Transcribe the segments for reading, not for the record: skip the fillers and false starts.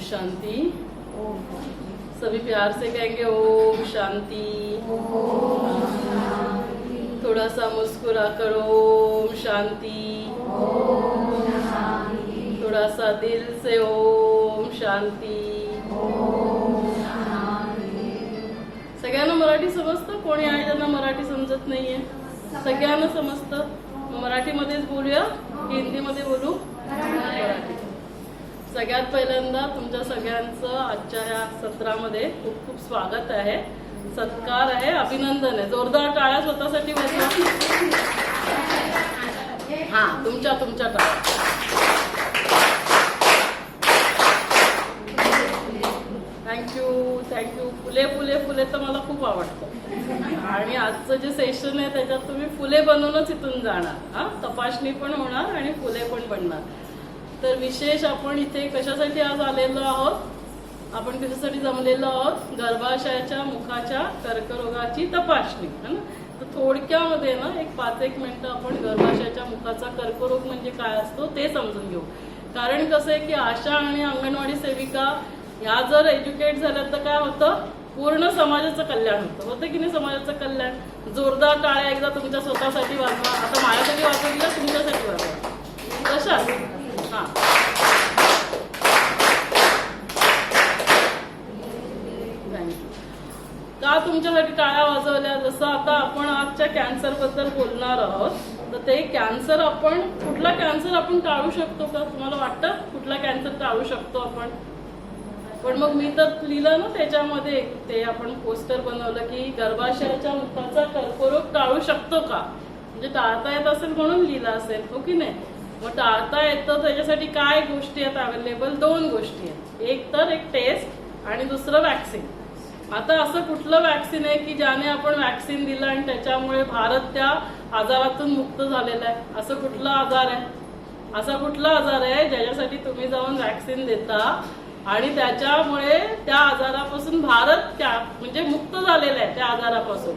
शांति। सभी प्यार से कहेंगे ओम शांति। थोड़ा सा मुस्कुरा करो ओम शांति। थोड़ा सा दिल से ओम शांति। सगळ्यांना मराठी समजतं? कोणी आहे ज्यांना मराठी समजत नाहीये? सगळ्यांना समजतं? मराठीमध्येच बोलूया की हिंदीमध्ये बोलू? मराठी। सगळ्यात पहिल्यांदा तुमच्या सगळ्यांचं आजच्या या सत्रामध्ये खूप खूप स्वागत आहे, सत्कार आहे, अभिनंदन आहे। जोरदार टाळ्या स्वतःसाठी वाजवा। हा, तुमच्या टाळ्या। थँक्यू। फुले फुले फुले तर मला खूप आवडतं आणि आजचं जे सेशन आहे त्याच्यात तुम्ही फुले बनवूनच इथून जाणार। हा, तपासणी पण होणार आणि फुले पण बनणार। तर विशेष आपण इथे कशासाठी आज आलेलो आहोत? आपण कशासाठी जमलेलो आहोत? गर्भाशयाच्या मुखाच्या कर्करोगाची तपासणी है ना। तर थोडक्यामध्ये ना एक 5-1 मिनिटं आपण गर्भाशयाच्या मुखाचा कर्करोग म्हणजे काय असतो ते समजून घेऊ। कारण कसं आहे की आशा आणि अंगणवाडी सेविका या जर एज्युकेट झाल्या तर काय होतं? पूर्ण समाजाचं कल्याण होतं की नाही? समाजाचं कल्याण। जोरदार टाळ्या एकदा तुमच्या स्वतःसाठी वाजवा। आता माझ्यासाठी वाजवली, तुमच्यासाठी वाजवा। कशा? हा, का तुमच्यासाठी टाळ्या वाजवल्या? जसं आता आपण आजच्या कॅन्सर बद्दल बोलणार आहोत, तर ते कॅन्सर आपण कुठला कॅन्सर आपण टाळू शकतो का? तुम्हाला वाटतं कुठला कॅन्सर टाळू शकतो आपण? पण मग मी तर लिहिलं ना त्याच्यामध्ये, ते आपण पोस्टर बनवलं की गर्भाशयाच्या मुखाचा कर्करोग टाळू शकतो का? म्हणजे टाळता येत असेल म्हणून लिहिलं असेल, हो की नाही? मग टाळता येतं त्याच्यासाठी काय गोष्टी आहेत अवेलेबल? 2 गोष्टी आहेत। एक तर एक टेस्ट आणि दुसरं वॅक्सिन। आता असं कुठलं वॅक्सिन आहे की ज्याने आपण वॅक्सिन दिलं आणि त्याच्यामुळे भारत त्या आजारातून मुक्त झालेला आहे? असं कुठला आजार आहे? असा कुठला आजार आहे ज्याच्यासाठी तुम्ही जाऊन वॅक्सिन देता आणि त्याच्यामुळे त्या आजारापासून भारत म्हणजे मुक्त झालेला आहे त्या आजारापासून?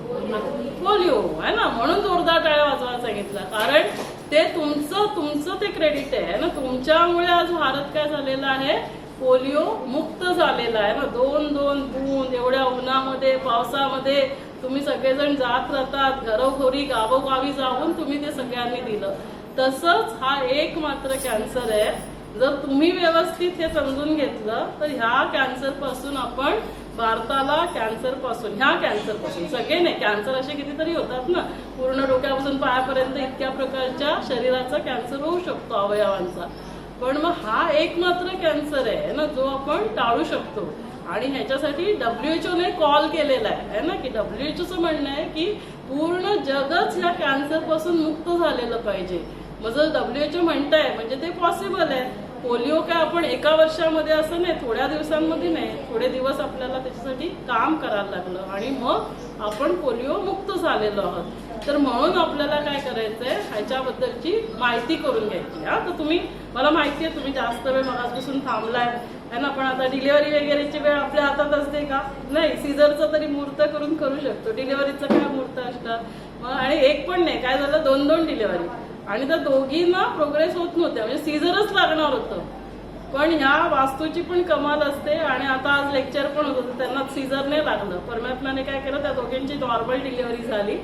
पोलिओ आहे ना। म्हणून जोरदार टाळ्या वाजवायला सांगितलं, कारण ते तुमचं ते क्रेडिट आहे ना। तुमच्यामुळे आज भारत काय झालेला आहे? पोलिओ मुक्त झालेला आहे ना। 2-2 बूंद एवढ्या उन्हामध्ये पावसामध्ये तुम्ही सगळेजण जात राहतात, घरोघरी गावोगावी जाऊन तुम्ही ते सगळ्यांनी दिलं। तसंच हा एक मात्र कॅन्सर आहे, जर तुम्ही व्यवस्थित हे समजून घेतलं तर ह्या कॅन्सर पासून आपण भारताला ह्या कॅन्सर पासून सगळे नाही, कॅन्सर असे कितीतरी होतात ना, पूर्ण डोक्यापासून पायापर्यंत इतक्या प्रकारच्या शरीराचा कॅन्सर होऊ शकतो अवयवांचा। पण मग हा एक मात्र कॅन्सर आहे ना जो आपण टाळू शकतो आणि ह्याच्यासाठी WHO ने कॉल केलेला आहे ना, की WHO म्हणणं आहे की पूर्ण जगच ह्या कॅन्सर पासून मुक्त झालेलं पाहिजे। मग जर WHO म्हणताय म्हणजे ते पॉसिबल आहे। पोलिओ काय आपण एका वर्षामध्ये असं नाही, थोड्या दिवसांमध्ये नाही, थोडे दिवस आपल्याला त्याच्यासाठी काम करायला लागलं आणि मग आपण पोलिओ मुक्त झालेलो आहोत। तर म्हणून आपल्याला काय करायचंय, ह्याच्याबद्दलची माहिती करून घ्यायची। हा, तर मला माहिती आहे तुम्ही जास्त वेळ मगासपासून थांबलाय है ना, पण आता डिलिव्हरी वगैरेची वेळ आपल्या हातात असते का? नाही। सीझरचं तरी मुहूर्त करू शकतो, डिलिव्हरीचं काय मुहूर्त असतं? आणि एक पण नाही, काय झालं 2-2 डिलिव्हरी आणि त्या दोघींना प्रोग्रेस होत नव्हत्या, म्हणजे सीझरच लागणार होतं। पण ह्या वास्तूची पण कमाल असते आणि आता आज लेक्चर पण होत होतं, त्यांना सीझर नाही लागलं। परमात्म्याने काय केलं, त्या दोघींची नॉर्मल डिलिव्हरी झाली।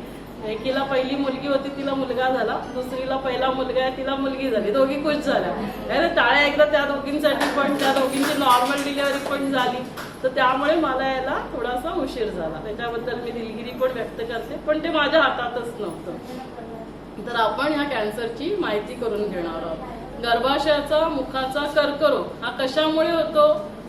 एकीला पहिली मुलगी होती, तिला मुलगा झाला, दुसरीला पहिला मुलगा आहे, तिला मुलगी झाली, दोघी खुश झाल्या। टाळ्या एकदा त्या दोघींसाठी पण, त्या दोघींची नॉर्मल डिलिव्हरी पण झाली। तर त्यामुळे मला यायला थोडासा उशीर झाला, त्याच्याबद्दल मी दिलगिरी पण व्यक्त करते, पण ते माझ्या हातातच नव्हतं। तर आपण ह्या कॅन्सरची माहिती करून घेणार आहोत। गर्भाशयाचा मुखाचा कर्करोग हा कशामुळे होतो?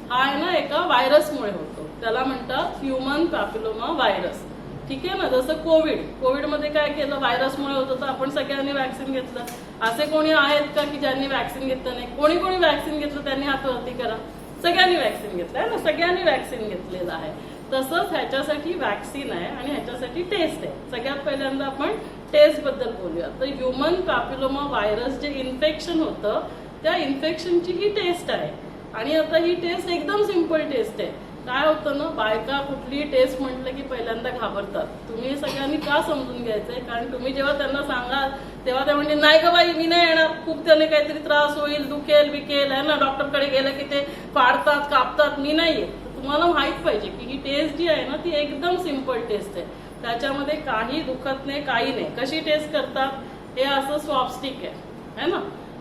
हा आहे ना एका व्हायरसमुळे होतो, त्याला म्हणतात ह्युमन पॅपिलोमा व्हायरस। ठीक आहे ना। जसं कोविडमध्ये काय केलं, व्हायरसमुळे होतं, तर आपण सगळ्यांनी वॅक्सिन घेतलं। असे कोणी आहेत का की ज्यांनी वॅक्सिन घेतलं नाही? कोणी वॅक्सिन घेतलं त्यांनी हातवरती करा। सगळ्यांनी वॅक्सिन घेतलंय ना, सगळ्यांनी वॅक्सिन घेतलेलं आहे। तसंच ह्याच्यासाठी वॅक्सिन आहे आणि ह्याच्यासाठी टेस्ट आहे। सगळ्यात पहिल्यांदा आपण टेस्ट बद्दल बोलूया। तर ह्युमन पॅपिलोमा व्हायरस जे इन्फेक्शन होतं त्या इन्फेक्शनची ही टेस्ट आहे आणि आता ही टेस्ट एकदम सिंपल टेस्ट आहे। काय होतं ना, बायका कुठलीही टेस्ट म्हटलं की पहिल्यांदा घाबरतात. तुम्ही सगळ्यांनी का समजून घ्यायचंय, कारण तुम्ही जेव्हा त्यांना सांगाल तेव्हा त्या म्हणजे नाही ग बाई मी नाही येणार, खूप त्याने काहीतरी त्रास होईल, दुखेल बिकेल आहे ना, डॉक्टरकडे गेलं की ते फाडतात कापतात, मी नाही येत. तुम्हाला माहित पाहिजे की ही टेस्ट जी आहे ना ती एकदम सिंपल टेस्ट आहे, त्याच्यामध्ये काही दुखत नाही, काही नाही. कशी टेस्ट करतात, हे असं स्वॉपस्टिक आहे ना,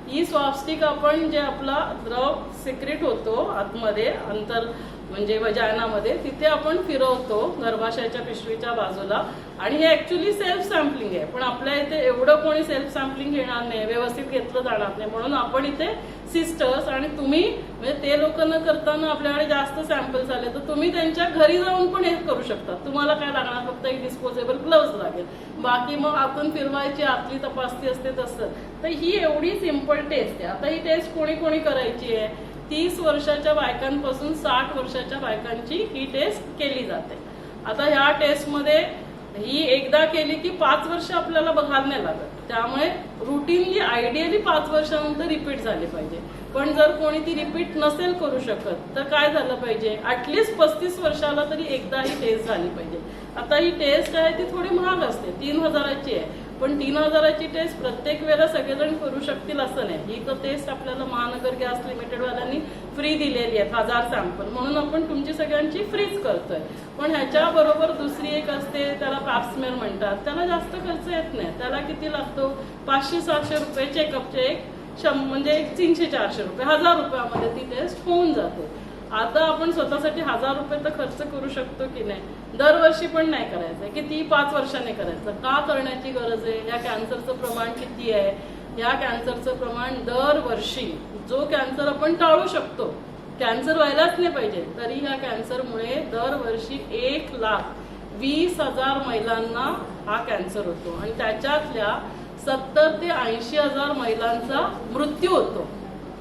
ही स्वॉपस्टिक आपण जे आपला द्रव सिक्रेट होतो आतमध्ये अंतर म्हणजे वजायनामध्ये, तिथे आपण फिरवतो गर्भाशयाच्या पिशवीच्या बाजूला, आणि हे ऍक्च्युली सेल्फ सॅम्पलिंग आहे. पण आपल्या इथे एवढं कोणी सेल्फ सॅम्पलिंग घेणार नाही, व्यवस्थित घेतलं जाणार नाही, म्हणून आपण इथे सिस्टर्स आणि तुम्ही म्हणजे ते लोक न करताना आपल्याकडे जास्त सॅम्पल्स आले तर तुम्ही त्यांच्या घरी जाऊन पण हे करू शकता. तुम्हाला काय लागणार, फक्त एक डिस्पोजेबल ग्लव्स लागेल, बाकी मग आतून फिरवायची आतली तपासणी असते तसं. तर ही एवढी सिंपल टेस्ट आहे. आता ही टेस्ट कोणी कोणी करायची आहे, 30 वर्षाच्या बायकांपासून 60 वर्षाच्या बायकांची ही टेस्ट केली जाते. आता ह्या टेस्टमध्ये ही एकदा केली की 5 वर्ष आपल्याला बघायला नाही लागत, त्यामुळे रुटीनली आयडियली 5 वर्षानंतर रिपीट झाले पाहिजे. पण जर कोणी ती रिपीट नसेल करू शकत तर काय झालं पाहिजे, ऍटलिस्ट 35 वर्षाला तरी एकदा ही टेस्ट झाली पाहिजे. आता ही टेस्ट आहे ती थोडी महाग असते, 3000ची आहे, पण 3000ची टेस्ट प्रत्येक वेळेला सगळेजण करू शकतील असं नाही. ही तर टेस्ट आपल्याला महानगर गॅस लिमिटेड वाल्यांनी फ्री दिलेली आहे, 1000 सॅम्पल, म्हणून आपण तुमची सगळ्यांची फ्रीच करतोय. पण ह्याच्या बरोबर दुसरी एक असते, त्याला पॅप्समेअर म्हणतात, त्याला जास्त खर्च येत नाही. त्याला किती लागतो, 500-700 रुपये चेकअपचे, एक म्हणजे 300-400 रुपये, 1000 रुपयामध्ये ती टेस्ट होऊन जाते. आता आपण स्वतःसाठी 1000 रुपये तर खर्च करू शकतो की नाही, दरवर्षी पण नाही करायचं, किती 5 वर्षांनी करायचं. का करण्याची गरज आहे, या कॅन्सरचं प्रमाण किती आहे, या कॅन्सरचं प्रमाण दरवर्षी, जो कॅन्सर आपण टाळू शकतो, कॅन्सर व्हायलाच नाही पाहिजे, तरी ह्या कॅन्सरमुळे दरवर्षी 1,20,000 महिलांना हा कॅन्सर होतो, आणि त्याच्यातल्या 70 ते 80,000 महिलांचा मृत्यू होतो.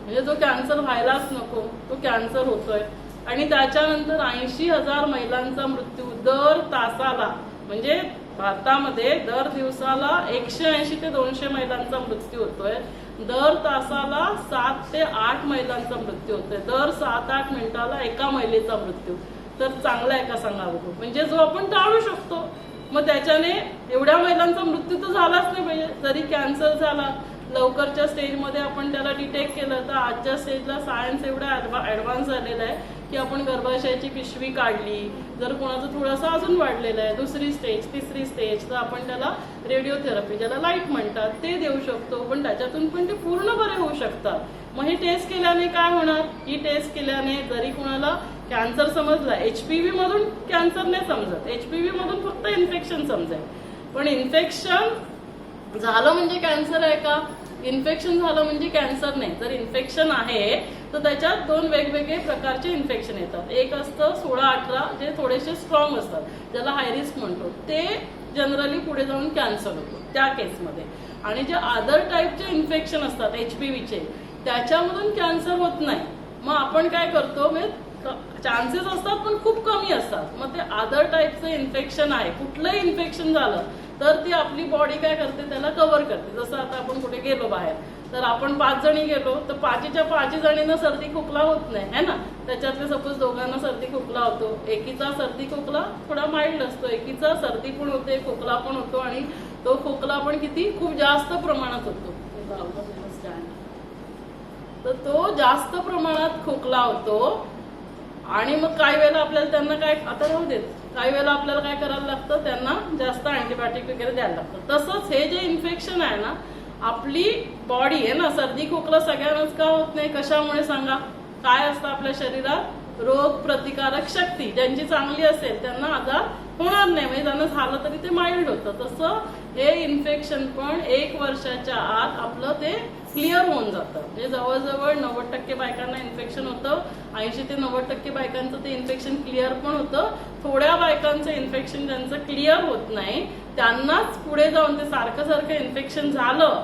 म्हणजे जो कॅन्सर व्हायलाच नको तो कॅन्सर होतोय. आणि त्याच्यानंतर 80,000 महिलांचा मृत्यू दर तासाला, म्हणजे भारतामध्ये दर दिवसाला 180 ते 200 महिलांचा मृत्यू होतोय, दर तासाला 7 ते 8 महिलांचा मृत्यू होतोय, दर 7-8 मिनिटाला एका महिलेचा मृत्यू. तर चांगला आहे का सांगा बघू, म्हणजे जो आपण टाळू शकतो. मग त्याच्याने एवढ्या महिलांचा मृत्यू तर झालाच नाही पाहिजे. जरी कॅन्सर झाला लवकरच्या स्टेजमध्ये आपण त्याला डिटेक्ट केलं तर आजच्या स्टेजला सायन्स एवढा ऍडव्हान्स झालेला आहे की आपण गर्भाशयाची पिशवी काढली, जर कोणाचं थोडंसं अजून वाढलेलं आहे, 2री स्टेज 3री स्टेज, तर आपण त्याला रेडिओथेरपी, ज्याला लाईट म्हणतात, ते देऊ शकतो. पण त्याच्यातून पण ते पूर्ण बरे होऊ शकतात. मग हे टेस्ट केल्याने काय होणार, ही टेस्ट केल्याने जरी कोणाला कॅन्सर समजला, HPV मधून कॅन्सर नाही समजत, HPV मधून फक्त इन्फेक्शन समजेल. पण इन्फेक्शन झालं म्हणजे कॅन्सर आहे का, इन्फेक्शन झालं म्हणजे कॅन्सर नाही. जर इन्फेक्शन आहे तर त्याच्यात 2 वेगवेगळे प्रकारचे इन्फेक्शन येतात. एक असतं 16-18 जे थोडेसे स्ट्रॉंग असतात, ज्याला हाय रिस्क म्हणतो, ते जनरली पुढे जाऊन कॅन्सर होतो त्या केसमध्ये. आणि जे अदर टाईपचे इन्फेक्शन असतात HPVचे, त्याच्यामधून कॅन्सर होत नाही. मग आपण काय करतो, चान्सेस असतात पण खूप कमी असतात. मग ते अदर टाईपचं इन्फेक्शन आहे, कुठलंही इन्फेक्शन झालं तर ती आपली बॉडी काय करते, त्याला कव्हर करते. जसं आता आपण कुठे गेलो बाहेर, तर आपण 5 जणी गेलो तर 5च्या 5 जणींना सर्दी खोकला होत नाही है ना, त्याच्यातले सपोज 2घांना सर्दी खोकला होतो, एकीचा सर्दी खोकला थोडा माइल्ड असतो, एकीचा सर्दी पण होते खोकला पण होतो, आणि तो खोकला पण किती खूप जास्त प्रमाणात होतो, तर तो जास्त प्रमाणात खोकला होतो. आणि मग काही वेळेला आपल्याला त्यांना काय, आता राहू देत, काही वेळेला आपल्याला काय करायला लागतं, त्यांना जास्त अँटीबायोटिक वगैरे द्यायला लागतं. तसंच हे जे इन्फेक्शन आहे ना, आपली बॉडी आहे ना, सर्दी खोकला सगळ्यांनाच का होत नाही, कशामुळे सांगा, काय असतं आपल्या शरीरात, रोग प्रतिकारक शक्ती ज्यांची चांगली असेल त्यांना आजार होणार नाही, म्हणजे त्यांना झालं तरी ते माइल्ड होतं. तसं हे इन्फेक्शन पण 1 वर्षाच्या आत आपलं ते क्लिअर होऊन जातं. म्हणजे जवळजवळ 90% बायकांना इन्फेक्शन होतं, 80 ते 90% बायकांचं ते इन्फेक्शन क्लिअर पण होतं. थोड्या बायकांचं इन्फेक्शन ज्यांचं क्लिअर होत नाही त्यांनाच पुढे जाऊन ते सारखं इन्फेक्शन झालं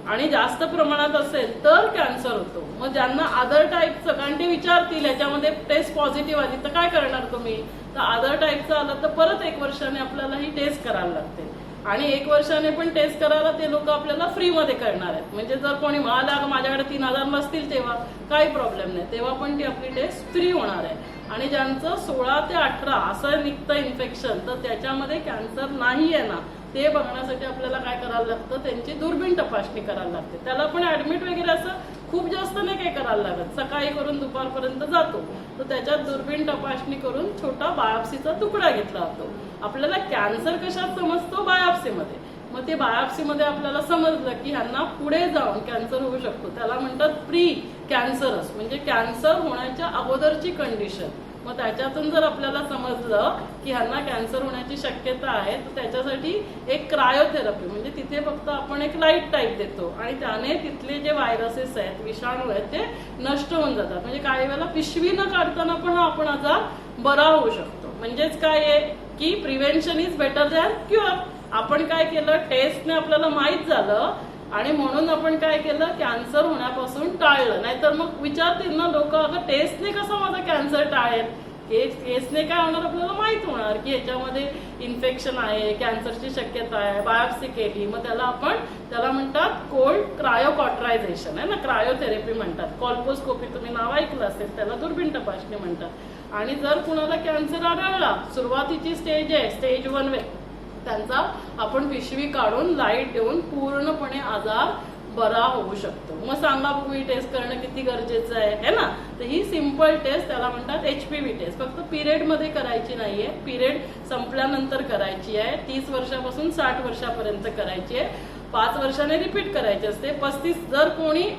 आणि जास्त प्रमाणात असेल तर कॅन्सर होतो. मग ज्यांना अदर टाईपचं, कारण ते विचारतील याच्यामध्ये टेस्ट पॉझिटिव्ह आली तर काय करणार तुम्ही, तर अदर टाईपचं आलं तर परत 1 वर्षाने आपल्याला ही टेस्ट करायला लागते. आणि 1 वर्षाने पण टेस्ट करायला ते लोक आपल्याला फ्रीमध्ये करणार आहेत. म्हणजे जर कोणी म्हणाला माझ्याकडे 3000 नसतील तेव्हा काही प्रॉब्लेम नाही, तेव्हा पण ती आपली टेस्ट फ्री होणार आहे. आणि ज्यांचं 16 ते 18 असं निघतं इन्फेक्शन, तर त्याच्यामध्ये कॅन्सर नाही आहे ना ते बघण्यासाठी आपल्याला काय करायला लागतं, त्यांची दुर्बीण तपासणी करायला लागते. त्याला पण ऍडमिट वगैरे असं खूप जास्त नाही काही करायला लागत, सकाळी करून दुपारपर्यंत जातो. तर त्याच्यात दुर्बीण तपासणी करून छोटा बायोप्सीचा तुकडा घेतला जातो. आपल्याला कॅन्सर कशात समजतो, बायोप्सीमध्ये. मग ते बायोप्सीमध्ये आपल्याला समजलं की ह्यांना पुढे जाऊन कॅन्सर होऊ शकतो, त्याला म्हणतात प्री कॅन्सरस, म्हणजे कॅन्सर होण्याच्या अगोदरची कंडिशन. मग त्याच्यातून जर आपल्याला समजलं की ह्यांना कॅन्सर होण्याची शक्यता आहे, तर त्याच्यासाठी एक क्रायोथेरपी, म्हणजे तिथे फक्त आपण एक लाईट टाईप देतो आणि त्याने तिथले जे व्हायरसेस आहेत, विषाणू आहेत, ते नष्ट होऊन जातात. म्हणजे काही वेळेला पिशवी न काढताना पण हा आपण आजार बरा होऊ शकतो. म्हणजेच काय आहे की prevention is better than cure. आपण काय केलं, टेस्टने आपल्याला माहीत झालं आणि म्हणून आपण काय केलं, कॅन्सर होण्यापासून टाळलं. नाहीतर मग विचारतील ना लोक, अगं टेस्टने कसं माझा कॅन्सर टाळेल. केसने काय होणार, आपल्याला माहित होणार की याच्यामध्ये इन्फेक्शन आहे, कॅन्सरची शक्यता आहे, बायोप्सी केली, मग त्याला म्हणतात कोल्ड क्रायोकॉट्रायझेशन आहे ना, क्रायोथेरपी म्हणतात. कॉल्पोस्कोपी तुम्ही नाव ऐकलं असेल, त्याला दुर्बीण तपासणी म्हणतात. आणि जर कुणाला कॅन्सर आढळला, सुरुवातीची स्टेज आहे, स्टेज 1 त्यांचा आपण पिशवी काढून लाईट देऊन पूर्णपणे आजार बरा होऊ शकतो. मग सांगा बघू, ही टेस्ट करणं किती गरजेचं आहे ना. तर ही सिंपल टेस्ट, त्याला म्हणतात HPV टेस्ट. फक्त पिरियड मध्ये करायची नाहीये, पिरियड संपल्यानंतर करायची आहे. 30 वर्षापासून 60 वर्षापर्यंत करायची आहे. 5 वर्षाने रिपीट करायची असते. 35 जर कोणी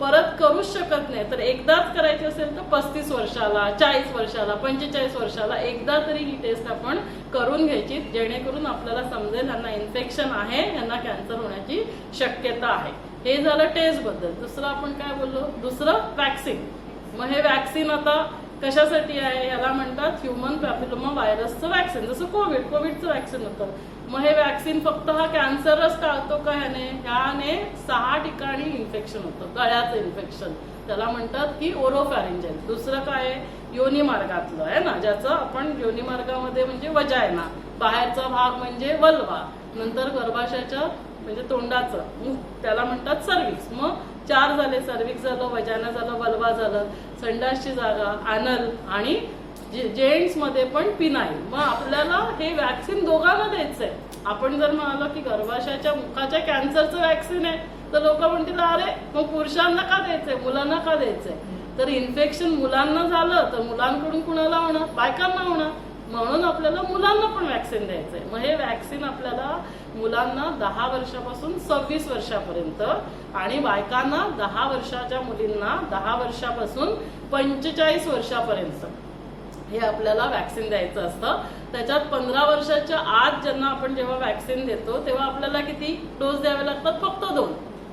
परत करूच शकत नाही तर एकदाच करायची असेल तर 35 वर्षाला, 40 वर्षाला, 45 वर्षाला एकदा तरी ही टेस्ट आपण करून घ्यायची, जेणेकरून आपल्याला समजेल यांना इन्फेक्शन आहे, यांना कॅन्सर होण्याची शक्यता आहे. हे झालं टेस्ट बद्दल. दुसरं आपण काय बोललो, दुसरं वॅक्सिन. मग हे वॅक्सिन आता कशासाठी आहे, याला म्हणतात ह्युमन पॅपिलोमा व्हायरसचं वॅक्सिन. जसं कोविडचं वॅक्सिन होतं. मग हे वॅक्सिन फक्त हा कॅन्सरच टाळतो का, ह्याने 6 ठिकाणी इन्फेक्शन होतं, गळ्याचं इन्फेक्शन, त्याला म्हणतात की ओरोफॅरिंजेल. दुसरं काय आहे, योनी मार्गातलं आहे ना, ज्याचं आपण योनी मार्गामध्ये म्हणजे वजायना, बाहेरचा भाग म्हणजे वल्वा, नंतर गर्भाशयाच्या म्हणजे तोंडाचं मुख, त्याला म्हणतात सर्व्हिक्स. मग 4 झाले, सर्व्हिक्स झालं, वजायना झालं, वल्वा झालं, संडासची जागा, अॅनल आणि जेंट्स मध्ये पण पिनाईल. मग आपल्याला हे वॅक्सिन दोघांना द्यायचंय. आपण जर म्हणालो की गर्भाशयाच्या मुखाच्या कॅन्सरचं वॅक्सिन आहे, तर लोक म्हणतील अरे मग पुरुषांना का द्यायचंय, मुलांना का द्यायचंय. तर इन्फेक्शन मुलांना झालं तर मुलांकडून कुणाला होणार, बायकांना होणार. म्हणून आपल्याला मुलांना पण वॅक्सिन द्यायचंय. मग हे वॅक्सिन आपल्याला मुलांना 10 वर्षापासून 26 वर्षापर्यंत आणि बायकांना 10 वर्षाच्या मुलींना 10 वर्षापासून 45 वर्षापर्यंत हे आपल्याला वॅक्सिन द्यायचं असतं. त्याच्यात 15 वर्षाच्या आत ज्यांना आपण जेव्हा वॅक्सिन देतो तेव्हा आपल्याला किती डोस द्यावे लागतात, फक्त 2.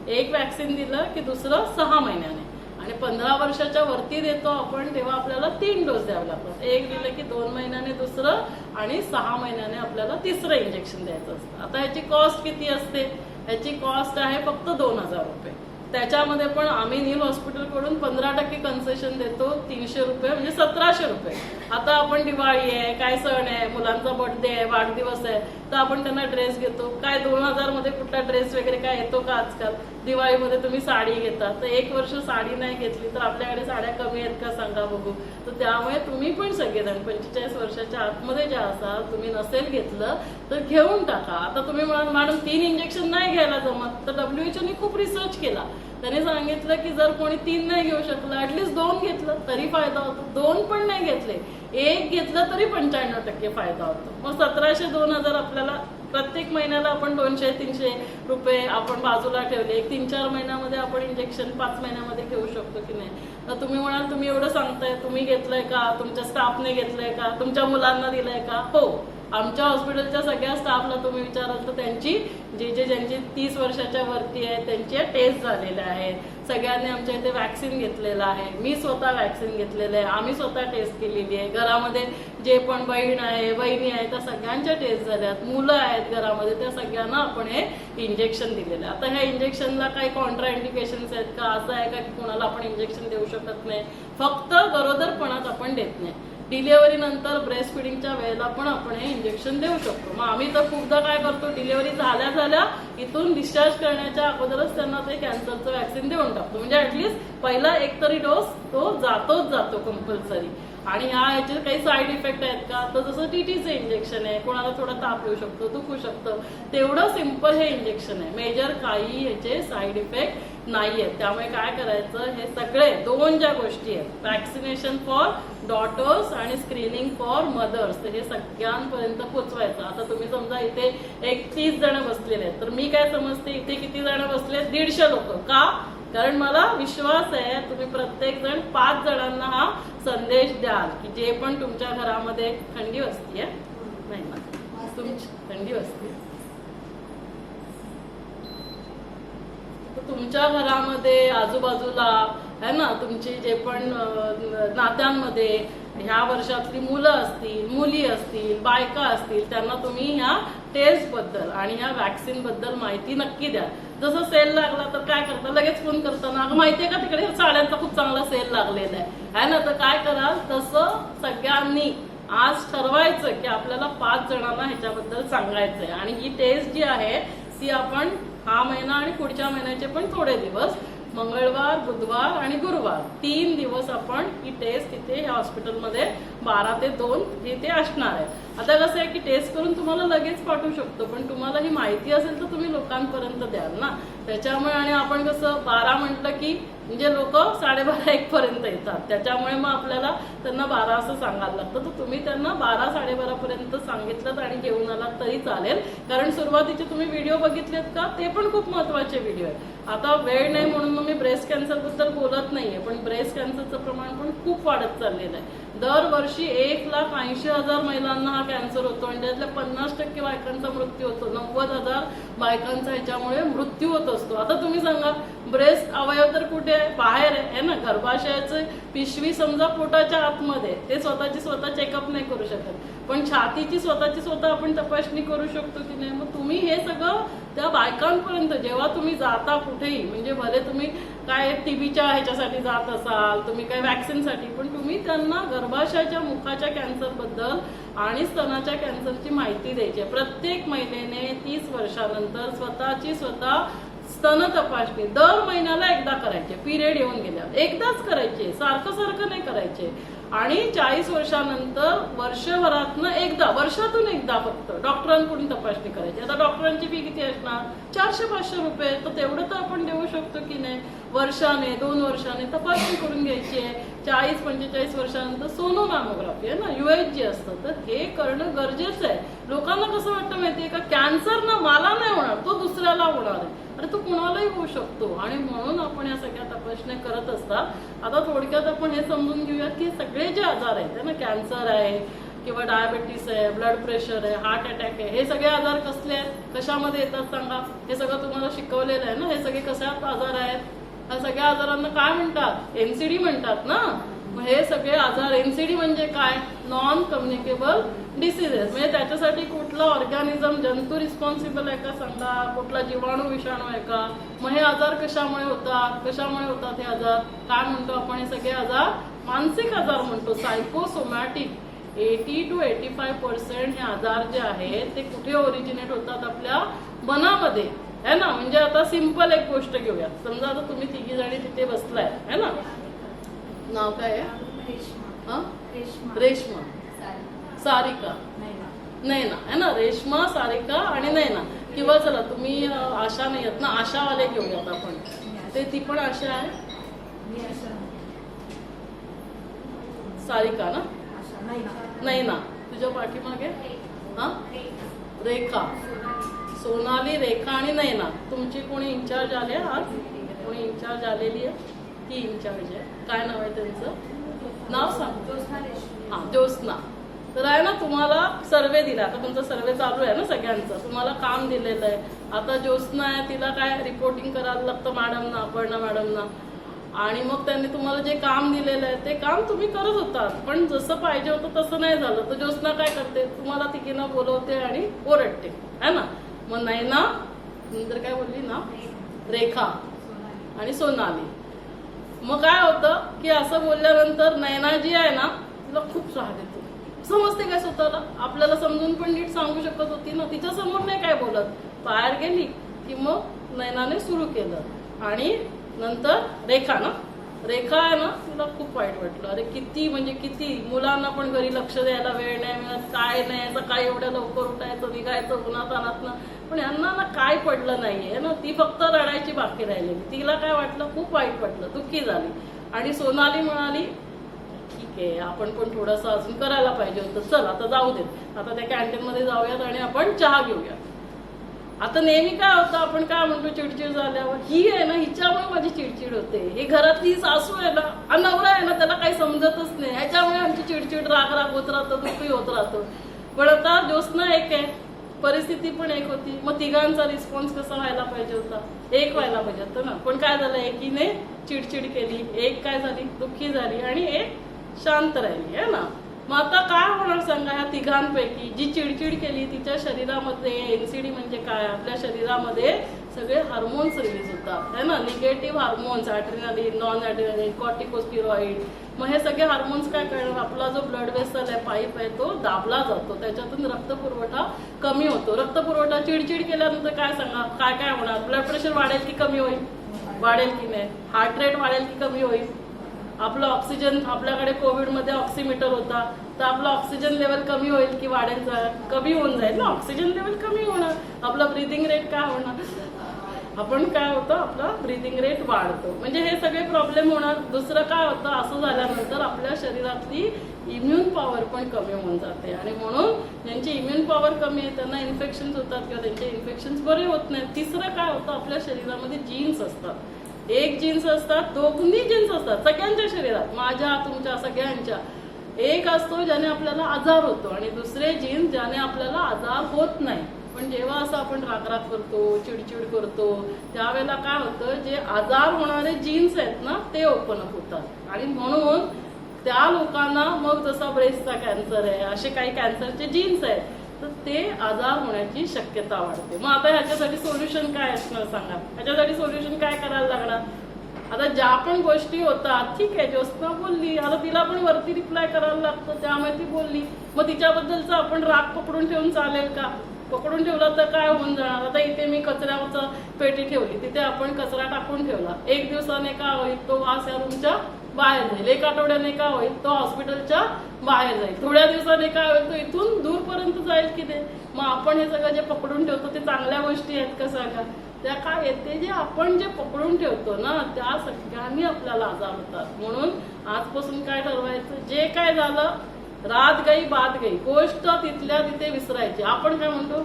एक वॅक्सिन दिलं की दुसरं 6 महिन्याने. आणि 15 वर्षाच्या वरती देतो आपण तेव्हा आपल्याला 3 डोस द्यावे लागतात. एक दिलं की 2 महिन्याने दुसरं आणि 6 महिन्याने आपल्याला तिसरं इंजेक्शन द्यायचं असतं. आता ह्याची कॉस्ट किती असते, ह्याची कॉस्ट आहे फक्त 2000 रुपये. त्याच्यामध्ये पण आम्ही नील हॉस्पिटलकडून 15% कन्सेशन देतो, 300 रुपये म्हणजे 1700 रुपये. आता आपण दिवाळी आहे, काय सण आहे, मुलांचा बर्थडे आहे, वाढदिवस आहे, तर आपण त्यांना ड्रेस घेतो. काय 2000 मध्ये कुठला ड्रेस वगैरे काय येतो का आजकाल. दिवाळीमध्ये तुम्ही साडी घेता, तर 1 वर्ष साडी नाही घेतली तर आपल्याकडे साड्या कमी आहेत का सांगा बघू. तर त्यामुळे तुम्ही पण सगळेजण 45 वर्षाच्या आतमध्ये ज्या असाल, तुम्ही नसेल घेतलं तर घेऊन टाका. आता तुम्ही म्हणाल मॅडम 3 इंजेक्शन नाही घ्यायला जमत, तर WHO ने खूप रिसर्च केला. त्याने सांगितलं की जर कोणी 3 नाही घेऊ शकलं, ऍटलीस्ट 2 घेतलं तरी फायदा होतो. 2 पण नाही घेतले, 1 घेतलं तरी 95% फायदा होतो. मग 1700 2000 आपल्याला प्रत्येक महिन्याला आपण 200-300 रुपये आपण बाजूला ठेवले. एक 3-4 महिन्यामध्ये आपण इंजेक्शन 5 महिन्यामध्ये घेऊ शकतो की नाही. तर तुम्ही म्हणाल तुम्ही एवढं सांगताय, तुम्ही घेतलंय का, तुमच्या स्टाफने घेतलंय का, तुमच्या मुलांना दिलंय का. हो, आमच्या हॉस्पिटलच्या सगळ्या स्टाफला तुम्ही विचाराल तर त्यांची ज्यांची 30 वर्षाच्या वरती आहे त्यांच्या टेस्ट झालेल्या आहेत. सगळ्यांनी आमच्या इथे वॅक्सिन घेतलेलं आहे. मी स्वतः वॅक्सिन घेतलेलं आहे, आम्ही स्वतः टेस्ट केलेली आहे. घरामध्ये जे पण बहीण आहे, बहिणी आहे, त्या सगळ्यांच्या टेस्ट झाल्यात. मुलं आहेत घरामध्ये, त्या सगळ्यांना आपण हे इंजेक्शन दिलेलं आहे. आता ह्या इंजेक्शनला काही कॉन्ट्रा इंडिकेशन्स आहेत का, असं आहे का की कोणाला आपण इंजेक्शन देऊ शकत नाही. फक्त गरोदरपणात आपण देत नाही, डिलिव्हरी नंतर ब्रेस्ट फिडिंगच्या वेळेला पण आपण हे इंजेक्शन देऊ शकतो. मग आम्ही तर खूपदा काय करतो, डिलिव्हरी झाल्या इथून डिस्चार्ज करण्याच्या अगोदरच त्यांना ते कॅन्सरचं वॅक्सिन देऊन टाकतो. म्हणजे ऍटलीस्ट पहिला एक तरी डोस तो जातोच जातो कंपल्सरी. आणि ह्याचे काही साईड इफेक्ट आहेत का, तर जसं टीटीचं इंजेक्शन आहे, कोणाला थोडा ताप येऊ शकतो, दुखू शकतं, तेवढं सिंपल हे इंजेक्शन आहे. मेजर काही ह्याचे साईड इफेक्ट नाहीये. त्यामुळे काय करायचं, हे सगळे 2 ज्या गोष्टी आहेत, वॅक्सिनेशन फॉर डॉटर्स आणि स्क्रीनिंग फॉर मदर्स, हे सगळ्यांपर्यंत पोहोचवायचं. आता तुम्ही समजा इथे 31 जण बसलेले आहेत, तर मी काय समजते इथे किती जण बसले, 150 लोक. का, कारण मला विश्वास आहे तुम्ही प्रत्येक जण 5 जणांना हा संदेश द्याल की जे पण तुमच्या घरामध्ये थंडी वाजतीये, नाही ना तुमची थंडी वाजते, तुमच्या घरामध्ये आजूबाजूला है ना, तुमची जे पण नात्यांमध्ये ह्या वर्षातली मुलं असतील, मुली असतील, बायका असतील, त्यांना तुम्ही ह्या टेस्ट बद्दल आणि ह्या वॅक्सिन बद्दल माहिती नक्की द्या. जसं सेल लागला तर काय करता, लगेच फोन करताना अगं माहितीये का तिकडे साड्यांचा खूप चांगला सेल लागलेला आहे ना, तर काय कराल, तसं सगळ्यांनी आज ठरवायचं की आपल्याला 5 जणांना ह्याच्याबद्दल सांगायचंय. आणि ही टेस्ट जी आहे ती आपण हा महिना आणि पुढच्या महिन्याचे पण थोडे दिवस, मंगळवार, बुधवार आणि गुरुवार 3 दिवस आपण ही टेस्ट तिथे या हॉस्पिटलमध्ये 12 ते 2 इथे असणार आहे. आता कसं आहे की टेस्ट करून तुम्हाला लगेच पाठवू शकतो, पण तुम्हाला ही माहिती असेल तर तुम्ही लोकांपर्यंत द्याल ना. त्याच्यामुळे आणि आपण कसं 12 म्हटलं की म्हणजे लोक 12:30-1 पर्यंत येतात, त्याच्यामुळे मग आपल्याला त्यांना 12 असं सांगायला लागतं. तर तुम्ही त्यांना 12-12:30 पर्यंत सांगितलं आणि घेऊन आलात तरी चालेल. कारण सुरुवातीचे तुम्ही व्हिडिओ बघितलेत का, ते पण खूप महत्वाचे व्हिडिओ आहेत. आता वेळ नाही म्हणून मग मी ब्रेस्ट कॅन्सर बद्दल बोलत नाहीये, पण ब्रेस्ट कॅन्सरचं प्रमाण पण खूप वाढत चाललेलं आहे. दरवर्षी 1,80,000 महिलांना हा कॅन्सर होतो आणि त्यातल्या 50% बायकांचा मृत्यू होतो. 90,000 बायकांचा ह्याच्यामुळे मृत्यू होत असतो. आता तुम्ही सांगा, ब्रेस्ट अवयव तर कुठे आहे, बाहेर आहे ना, गर्भाशयाचं पिशवी समजा पोटाच्या आतमध्ये, ते स्वतःची स्वतः चेकअप नाही करू शकत, पण छातीची स्वतःची स्वतः आपण तपासणी करू शकतो की नाही. मग तुम्ही हे सगळं त्या बायकांपर्यंत जेव्हा तुम्ही जाता कुठेही, म्हणजे भले तुम्ही काय टीबीच्या ह्याच्यासाठी जात असाल, तुम्ही काय वॅक्सिनसाठी, पण तुम्ही त्यांना गर्भाशयाच्या मुखाच्या कॅन्सर बद्दल आणि स्तनाच्या कॅन्सरची माहिती द्यायची. प्रत्येक महिलेने 30 वर्षानंतर स्वतःची स्वतः स्तन तपासणी दर महिन्याला एकदा करायचे. पिरियड येऊन गेल्यावर एकदाच करायचे, सारखं नाही करायचे. आणि 40 वर्षानंतर वर्षभरातनं एकदा, वर्षातून एकदा फक्त डॉक्टरांकडून तपासणी करायची. आता डॉक्टरांची फी किती असणार, 400-500 रुपये, तर तेवढं तर आपण देऊ शकतो की नाही. वर्षाने 2 वर्षाने तपासणी करून घ्यायची आहे. 40-45 वर्षानंतर सोनोमॅमोग्राफी आहे ना, UHG असतं, तर हे करणं गरजेचं आहे. लोकांना कसं वाटतं माहितीये का, कॅन्सर ना मला नाही होणार, तो दुसऱ्याला होणार आहे. अरे तो कुणालाही होऊ शकतो, आणि म्हणून आपण या सगळ्या तपासण्या करत असतात. आता थोडक्यात आपण हे समजून घेऊया की सगळे जे आजार आहेत ना, कॅन्सर आहे किंवा डायबिटीस आहे, ब्लड प्रेशर आहे, हार्ट अटॅक आहे, हे सगळे आजार कसले आहेत, कशामध्ये येतात सांगा. हे सगळं तुम्हाला शिकवलेलं आहे ना. हे सगळे कशात आजार आहेत, ह्या सगळ्या आजारांना काय म्हणतात, NCD म्हणतात ना. हे सगळे आजार, NCD म्हणजे काय, नॉन कम्युनिकेबल डिसीजेस, म्हणजे त्याच्यासाठी कुठला ऑर्गॅनिझम, जंतू रिस्पॉन्सिबल आहे का सांगा, कुठला जीवाणू विषाणू आहे का. मग हे आजार कशामुळे होतात हे आजार, काय म्हणतो आपण, हे सगळे आजार मानसिक आजार म्हणतो, सायकोसोमॅटिक. 80 to 85% हे आजार जे आहेत ते कुठे ओरिजिनेट होतात, आपल्या मनामध्ये है ना. म्हणजे आता सिंपल एक गोष्ट घेऊया, समजा आता तुम्ही 3 जणी तिथे बसलाय है ना, नाव काय आहे, रेश्मा, सारिका, नैना है ना, रेश्मा, सारिका आणि नैना. किंवा चला तुम्ही आशा नाही आहेत ना, आशावाले घेऊयात आपण, ते ती पण आशा आहे, सारिका ना, नैना, तुझ्या पाठीमागे हा रेखा, सोनाली, रेखा आणि नैना. तुमची कोणी इंचार्ज आले आज, कोणी इंचार्ज आलेली आहे, ती इंचार्ज आहे. काय नाव आहे त्यांचं, नाव सांग. हा, ज्योत्स्ना. तर आहे ना, तुम्हाला सर्वे दिला, आता तुमचा सर्वे चालू आहे ना सगळ्यांचं, तुम्हाला काम दिलेलं आहे. आता ज्योत्स्ना आहे, तिला काय रिपोर्टिंग करायला लागतं मॅडमना, अपर्णा मॅडमना. आणि मग त्यांनी तुम्हाला जे काम दिलेलं आहे ते काम तुम्ही करत होतात, पण जसं पाहिजे होतं तसं नाही झालं. तर ज्योत्स्ना काय करते, तुम्हाला तिघींना बोलवते आणि ओरडते है ना. मग नैना नंतर काय बोलली ना, रेखा आणि सोनाली. मग काय होतं की असं बोलल्यानंतर नैना जी आहे ना, तिला खूप राग येतो. समजते काय स्वतःला, आपल्याला समजून पण नीट सांगू शकत होती ना, तिच्या समोर नाही काय बोलत, बाहेर गेली की मग नयनाने सुरू केलं. आणि नंतर रेखा आहे ना, तिला खूप वाईट वाटलं. अरे किती म्हणजे किती मुलांना पण घरी लक्ष द्यायला वेळ नाही मिळत, काय नाही, सकाळी एवढ्या लवकर उठायचं, निघायचं उन्हातानातनं, पण यांना ना काय पडलं नाहीये ना. ती फक्त रडायची बाकी राहिलेली. तिला काय वाटलं, खूप वाईट वाटलं, दुःखी झाली. आणि सोनाली म्हणाली ठीक आहे, आपण पण थोडंसं अजून करायला पाहिजे होतं, चल आता जाऊ देत, आता त्या कॅन्टीनमध्ये जाऊयात आणि आपण चहा घेऊया. आता नेहमी काय होतं, आपण काय म्हणतो चिडचिड झाल्यावर, ही आहे ना हिच्यामुळे माझी चिडचिड होते, ही घरातली सासू आहे ना, नवरा आहे ना, त्याला काही समजतच नाही, ह्याच्यामुळे आमची चिडचिड राग होत राहतो, दुःखी होत राहतो. पण आता ज्योत्स्ना एक आहे, परिस्थिती पण एक होती, मग तिघांचा रिस्पॉन्स कसा व्हायला पाहिजे होता, एक व्हायला पाहिजे होतं ना. पण काय झालं, एकीने चिडचिड केली, एक काय झाली, दुःखी झाली आणि एक शांत राहिली आहे ना. मग आता काय होणार सांगा, ह्या तिघांपैकी जी चिडचिड केली तिच्या शरीरामध्ये, एनसीडी म्हणजे काय, आपल्या शरीरामध्ये सगळे हार्मोन्स रिलीज होतात है ना, negative hormones, adrenaline, non adrenaline, corticosteroid. मग हे सगळे हार्मोन्स काय करणार, आपला जो ब्लड वेसल आहे, पाईप आहे, तो दाबला जातो, त्याच्यातून रक्तपुरवठा कमी होतो. रक्तपुरवठा चिडचिड केल्यानंतर काय सांगा, काय काय होणार, ब्लड प्रेशर वाढेल की कमी होईल, वाढेल की नाही, हार्ट रेट वाढेल की कमी होईल, आपलं ऑक्सिजन, आपल्याकडे कोविडमध्ये ऑक्सिमीटर होता, तर आपलं ऑक्सिजन लेवल कमी होईल की वाढेल, कमी होऊन जाईल ना, ऑक्सिजन लेवल कमी होणार, आपला ब्रीदिंग रेट काय होणार, आपण काय होतं, आपला ब्रीदिंग रेट वाढतो. म्हणजे हे सगळे प्रॉब्लेम होणार. दुसरं काय होतं, असं झाल्यानंतर आपल्या शरीरातली इम्युन पॉवर पण कमी होऊन जाते, आणि म्हणून ज्यांची इम्युन पॉवर कमी आहे त्यांना इन्फेक्शन्स होतात किंवा त्यांचे इन्फेक्शन्स बरे होत नाहीत. तिसरं काय होतं, आपल्या शरीरामध्ये जीन्स असतात, एक जीन्स असतात, दोन्ही जीन्स असतात सगळ्यांच्या शरीरात, माझ्या तुमच्या सगळ्यांच्या. एक असतो ज्याने आपल्याला आजार होतो आणि दुसरे जीन्स ज्याने आपल्याला आजार होत नाही. पण जेव्हा असं आपण रागराग करतो, चिडचिड करतो, त्यावेळेला काय होतं, जे आजार होणारे जीन्स आहेत ना ते ओपन अप होतात, आणि म्हणून त्या लोकांना मग जसा ब्रेस्टचा कॅन्सर आहे, असे काही कॅन्सरचे जीन्स आहेत, तर ते आजार होण्याची शक्यता वाढते. मग आता ह्याच्यासाठी सोल्युशन काय असणार सांगा, ह्याच्यासाठी सोल्युशन काय करायला लागणार. आता ज्या पण गोष्टी होतात, ठीक आहे, ज्योत्स्ना बोलली, आता तिला पण वरती रिप्लाय करायला लागतं, त्यामुळे ती बोलली. मग तिच्याबद्दलचा आपण राग पकडून ठेवून चालेल का, पकडून ठेवला तर काय होऊन जाणार. आता इथे मी कचऱ्याचं पेटी ठेवली, तिथे आपण कचरा टाकून ठेवला, एक दिवसाने काय होईल, तो वास या रूमच्या बाहेर जाईल, एक आठवड्याने काय होईल, तो हॉस्पिटलच्या बाहेर जाईल, थोड्या दिवसाने काय होईल, तो इथून दूरपर्यंत जाईल की ते. मग आपण हे सगळं जे पकडून ठेवतो ते चांगल्या गोष्टी आहेत का सांगा, त्या काय येते, जे आपण जे पकडून ठेवतो ना त्या सगळ्यांनी आपल्याला आजार होतात. म्हणून आजपासून काय ठरवायचं, जे काय झालं, रात गई बात गई, गोष्ट तिथल्या तिथे विसरायची. आपण काय म्हणतो,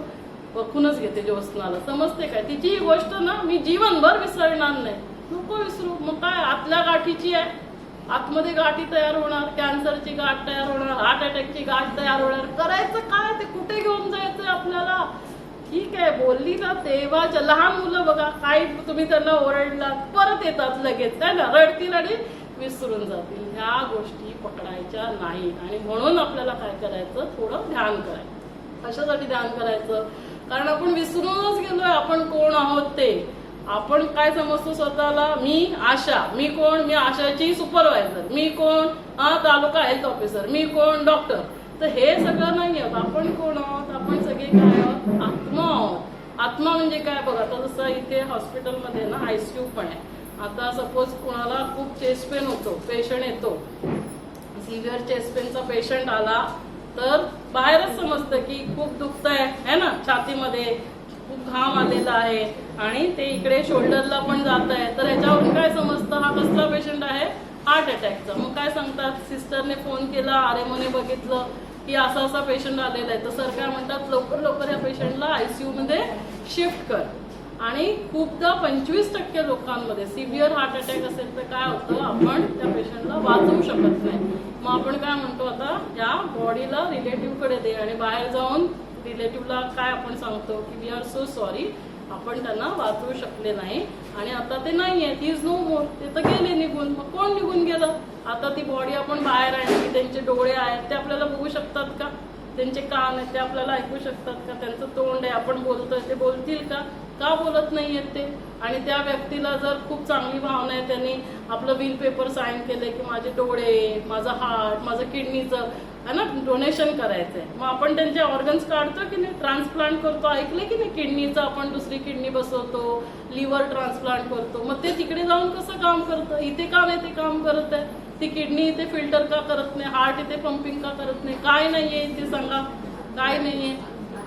बघूनच घेते ज्योत्स्नाला, समजते काय, तिची ही गोष्ट ना मी जीवनभर विसरणार नाही, नको विसरू. मग काय, आतल्या गाठीची आहे, आतमध्ये गाठी तयार होणार, कॅन्सरची गाठ तयार होणार, हार्ट अटॅकची गाठ तयार होणार, करायचं काय, ते कुठे घेऊन जायचंय आपल्याला. ठीक आहे, बोलली ना तेव्हाच्या, लहान मुलं बघा, काही तुम्ही त्यांना ओरडलात परत येतात लगेच, आहे ना, रडतील आणि विसरून जातील. ह्या गोष्टी पकडायच्या नाही, आणि म्हणून आपल्याला काय करायचं, थोडं ध्यान करायचं. कशासाठी ध्यान करायचं, कारण आपण विसरूनच गेलोय आपण कोण आहोत ते. आपण काय समजतो स्वतःला, मी आशा, मी कोण, मी आशाची सुपरवायझर, मी कोण, तालुका हेल्थ ऑफिसर, मी कोण, डॉक्टर. तर हे सगळं नाही आहोत. आपण कोण आहोत, आपण सगळे काय आहोत, आत्मा आहोत. आत्मा म्हणजे काय बघा, आता जसं इथे हॉस्पिटलमध्ये ना ICU पण आहे. आता सपोज कोणाला खूप चेस्ट पेन होतो, पेशंट येतो, सिव्हिअर चेस्ट पेनचा पेशंट आला तर बाहेरच समजतं की खूप दुखतंय है ना, छातीमध्ये खूप घाम आलेला आहे, आणि ते इकडे शोल्डरला पण जात आहे. तर ह्याच्यावरून काय समजतं, हा कसला पेशंट आहे, हार्ट अटॅकचा. मग काय सांगतात, सिस्टरने फोन केला, RMOने बघितलं की असा असा पेशंट आलेला आहे, तर सर काय म्हणतात, लवकर लवकर या पेशंटला ICU मध्ये शिफ्ट कर. आणि खूपदा 25% लोकांमध्ये सिव्हिअर हार्ट अटॅक असेल तर काय होतं, आपण त्या पेशंटला वाचवू शकत नाही. मग आपण काय म्हणतो, आता या बॉडीला रिलेटिव्हकडे दे, आणि बाहेर जाऊन रिलेटिव्हला काय आपण सांगतो की वी आर सो सॉरी, आपण त्यांना वाचवू शकले नाही, आणि आता ते नाही आहेत, ही इज नो मोर, ते तर गेले निघून. मग कोण निघून गेलं, आता ती बॉडी आपण बाहेर आणली, त्यांचे डोळे आहेत ते आपल्याला बघू शकतात का, त्यांचे कान आहेत ते आपल्याला ऐकू शकतात का, त्यांचं तोंड आहे, आपण बोलतोय ते बोलतील का, का बोलत नाहीयेत ते? आणि त्या व्यक्तीला जर खूप चांगली भावना आहे, त्यांनी आपलं बिल पेपर साईन केलंय की माझे डोळे, माझा हार्ट, माझं किडनीचं है ना डोनेशन करायचंय, मग आपण त्यांचे ऑर्गन्स काढतो की नाही, ट्रान्सप्लांट करतो, ऐकले की नाही, किडनीचं आपण दुसरी किडनी बसवतो, लिव्हर ट्रान्सप्लांट करतो. मग ते तिकडे जाऊन कसं काम करतं, इथे का नाही ते काम करत आहे? ती किडनी इथे फिल्टर का करत नाही, हार्ट इथे पंपिंग का करत नाही? काय नाहीये इथे सांगा, काय नाहीये?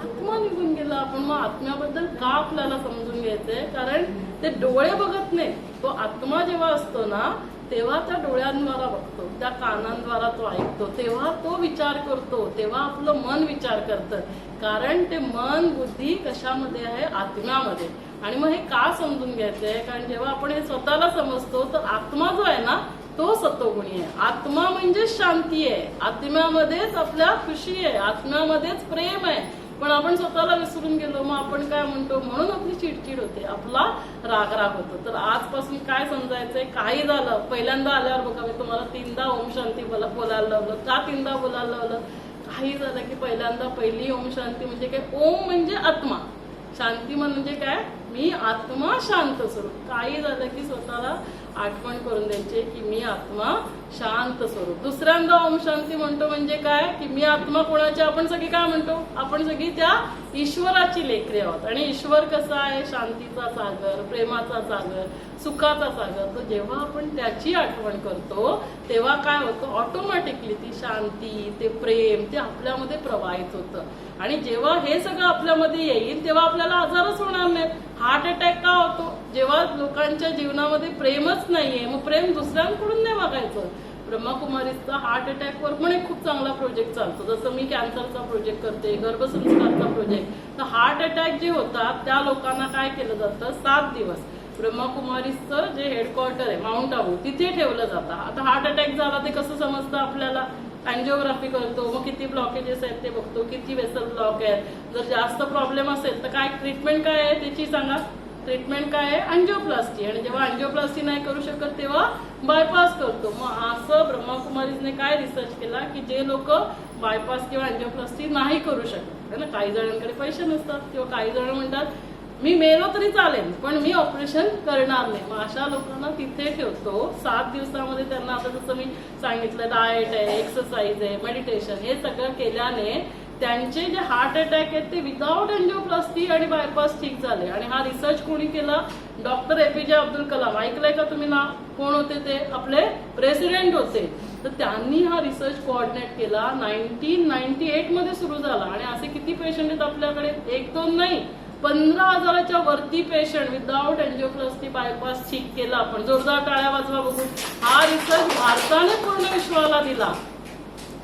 आत्मा निघून गेला. आपण मग आत्म्याबद्दल का आपल्याला समजून घ्यायचंय? कारण ते डोळे बघत नाही, तो आत्मा जेव्हा असतो ना तेव्हा त्या डोळ्यांद्वारा बघतो, त्या कानांद्वारा तो ऐकतो, तेव्हा तो विचार करतो, तेव्हा आपलं मन विचार करतं. कारण ते मन बुद्धी कशामध्ये आहे? आत्म्यामध्ये. आणि मग हे का समजून घ्यायचंय? कारण जेव्हा आपण हे स्वतःला समजतो तर आत्मा जो आहे ना तो सत्वगुणी आहे. आत्मा म्हणजे शांती आहे, आत्म्यामध्येच आपल्या खुशी आहे, आत्म्यामध्येच प्रेम आहे. पण आपण स्वतःला विसरून गेलो, मग आपण काय म्हणतो, म्हणून आपली चिडचिड होते, आपला राग होतो. तर आजपासून काय समजायचंय, काही झालं, पहिल्यांदा आल्यावर बघा मी तुम्हाला 3दा ओम शांती बोलायला लावलं. का 3दा बोलायला लावलं? काही झालं की पहिल्यांदा पहिली ओम शांती म्हणजे काय? ओम म्हणजे आत्मा, शांती म्हणजे काय? मी आत्मा शांत स्वरूप. काही झालं की स्वतःला आठवण करून द्यायची की मी आत्मा शांत स्वरूप. दुसऱ्यांदा ओम शांती म्हणतो म्हणजे काय? की मी आत्मा कोणाची? आपण सगळी काय म्हणतो? आपण सगळी त्या ईश्वराची लेकरे आहोत. आणि ईश्वर कसा आहे? शांतीचा सागर, प्रेमाचा सागर, सुखाचा सागर. तर जेव्हा आपण त्याची आठवण करतो तेव्हा काय होतं? ऑटोमॅटिकली ती शांती, ते प्रेम, ते आपल्यामध्ये प्रवाहित होतं. आणि जेव्हा हे सगळं आपल्यामध्ये येईल तेव्हा आपल्याला आजारच होणार नाहीत. हार्ट अटॅक का होतो? जेव्हा लोकांच्या जीवनामध्ये प्रेमच नाहीये, मग प्रेम दुसऱ्यांकडून नाही मागायचं. ब्रह्माकुमारीचा हार्ट अटॅकवर पण एक खूप चांगला प्रोजेक्ट चालतो. जसं मी कॅन्सरचा प्रोजेक्ट करते, गर्भसंस्कारचा प्रोजेक्ट. तर हार्ट अटॅक जे होतात त्या लोकांना काय केलं जातं? 7 दिवस ब्रह्माकुमारीचं जे हेडक्वार्टर आहे माउंट आबू तिथे ठेवलं जातं. आता हार्ट अटॅक झाला ते कसं समजतं आपल्याला? अँजिओग्राफी करतो, मग किती ब्लॉकेजेस आहेत ते बघतो, किती वेसल ब्लॉक आहेत. जर जास्त प्रॉब्लेम असेल तर काय ट्रीटमेंट काय आहे त्याची सांगा? ट्रीटमेंट काय आहे? अँजिओप्लास्टी. आणि जेव्हा अँजिओप्लास्टी नाही करू शकत तेव्हा बायपास करतो. मग असं ब्रह्माकुमारीजने काय रिसर्च केला की जे लोक बायपास किंवा अँजिओप्लास्टी नाही करू शकत है ना, काही जणांकडे पैसे नसतात किंवा काही जण म्हणतात मी मेलो तरी चालेल पण मी ऑपरेशन करणार नाही, मग अशा लोकांना तिथे ठेवतो. 7 दिवसामध्ये त्यांना आता जसं मी सांगितलं डाएट आहे, एक्सरसाइज आहे, मेडिटेशन, हे सगळं केल्याने त्यांचे जे हार्ट अटॅक आहेत ते विदाउट अँजिओप्लास्टी आणि बायपास ठीक झाले. आणि हा रिसर्च कोणी केला? Doctor APJ Abdul Kalam. ऐकलंय का तुम्ही ना? कोण होते ते? आपले प्रेसिडेंट होते. तर त्यांनी हा रिसर्च कोऑर्डिनेट केला. 1998 मध्ये सुरू झाला. आणि असे किती पेशंट आहेत आपल्याकडे? 1-2 नाही, 15,000च्या वरती पेशंट विदाउट अँजिओप्लास्टी बायपास ठीक केला. आपण जोरदार टाळ्या वाजवा बघू. हा रिसर्च भारताने पूर्ण विश्वाला दिला.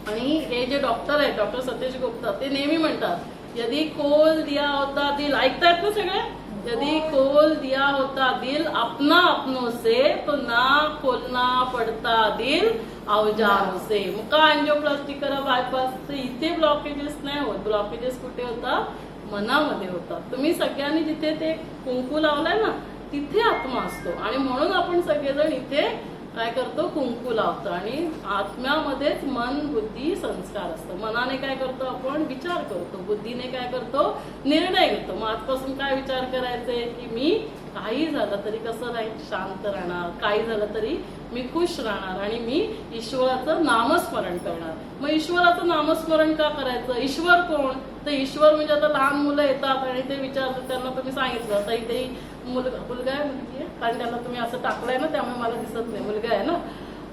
आणि हे जे डॉक्टर आहेत, डॉक्टर सतीश गुप्ता, ते नेहमी म्हणतात यदि खोल दिया होता दिल, ऐकतायत ना सगळे? यदि खोल दिया होता दिल अपना अपनों से तो ना खोलना पडता दिल औजारों से. मग का अँजिओप्लास्टी करा बायपास? तर इथे ब्लॉकेजेस नाही होत. ब्लॉकेजेस कुठे होतात? मनामध्ये होतात. तुम्ही सगळ्यांनी जिथे ते कुंकू लावलाय ना तिथे आत्मा असतो. आणि म्हणून आपण सगळेजण इथे काय करतो? कुंकू लावतो. आणि आत्म्यामध्येच मन, बुद्धी, संस्कार असतं. मनाने काय करतो? आपण विचार करतो. बुद्धीने काय करतो? निर्णय घेतो. मग आजपासून काय विचार करायचे की मी काही झालं तरी कसं राहील? शांत राहणार. काही झालं तरी मी खुश राहणार आणि मी ईश्वराचं नामस्मरण करणार. मग ईश्वराचं नामस्मरण का करायचं? ईश्वर कोण? तर ईश्वर म्हणजे आता लहान मुलं येतात आणि ते विचारतात, त्यांना तुम्ही सांगितलं आता इथे मुलगा आहे मुलगी आहे, कारण त्यांना तुम्ही असं टाकलंय ना त्यामुळे मला दिसत नाही, मुलगा आहे ना,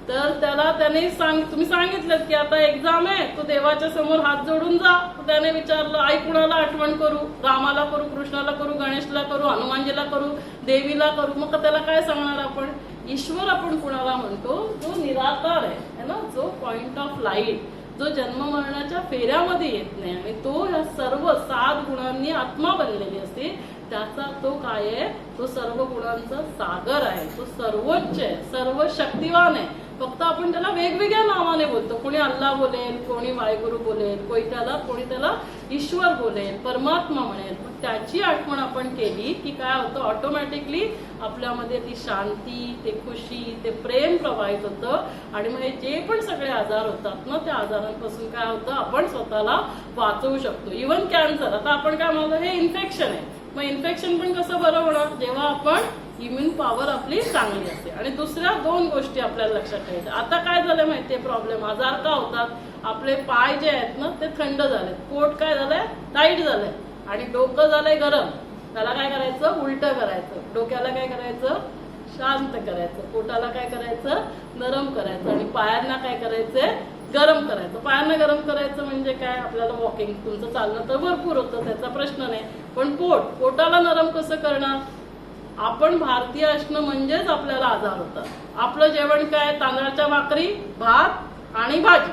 तर त्याने तुम्ही सांगितलं की आता एक्झाम आहे, तो देवाच्या समोर हात जोडून जा. त्याने विचारलं आई कुणाला आठवण करू? रामाला करू, कृष्णाला करू, गणेशला करू, हनुमानजीला करू, देवीला करू? मग त्याला काय सांगणार आपण? ईश्वर आपण कुणाला म्हणतो? जो निराकार आहे ना, जो पॉइंट ऑफ लाईट, जो जन्म मरणाच्या फेऱ्यामध्ये येत नाही आणि तो ह्या सर्व 7 गुणांनी आत्मा बनलेली असते. त्याचा तो काय आहे? तो सर्व गुणांचा सागर आहे, तो सर्वोच्च आहे, सर्व शक्तिवान आहे. फक्त आपण त्याला वेगवेगळ्या नावाने बोलतो. कोणी अल्लाह बोलेल, कोणी वाहेगुरु बोलेल, कोणी त्याला ईश्वर बोलेल, परमात्मा म्हणेल. त्याची आठवण आपण केली की काय होतं? ऑटोमॅटिकली आपल्यामध्ये ती शांती, ते खुशी, ते प्रेम प्रवाहित होतं. आणि मग हे जे पण सगळे आजार होतात ना त्या आजारांपासून काय होतं? आपण स्वतःला वाचवू शकतो. Even cancer. आता आपण काय म्हणतो? हे इन्फेक्शन आहे. मग इन्फेक्शन पण कसं बरं होणार, जेव्हा आपण इम्युन पॉवर आपली चांगली असते. आणि दुसऱ्या 2 गोष्टी आपल्याला लक्षात ठेवायच्या. आता काय झालं माहितीये प्रॉब्लेम, आजार का होतात, आपले पाय जे आहेत ना ते थंड झाले, पोट काय झालंय टाईट झालंय आणि डोकं झालंय गरम. त्याला काय करायचं, उलटं करायचं. डोक्याला काय करायचं, शांत करायचं. पोटाला काय करायचं, नरम करायचं. आणि पायांना काय करायचंय, गरम करायचं. पायांना गरम करायचं म्हणजे काय, आपल्याला वॉकिंग तुमचं चालणं तर भरपूर होतं, त्याचा प्रश्न नाही. पण पोटाला नरम कसं करणार, आपण भारतीय असणं म्हणजेच आपल्याला आजार होतात. आपलं जेवण काय, तांदळाच्या भाकरी, भात आणि भाजी.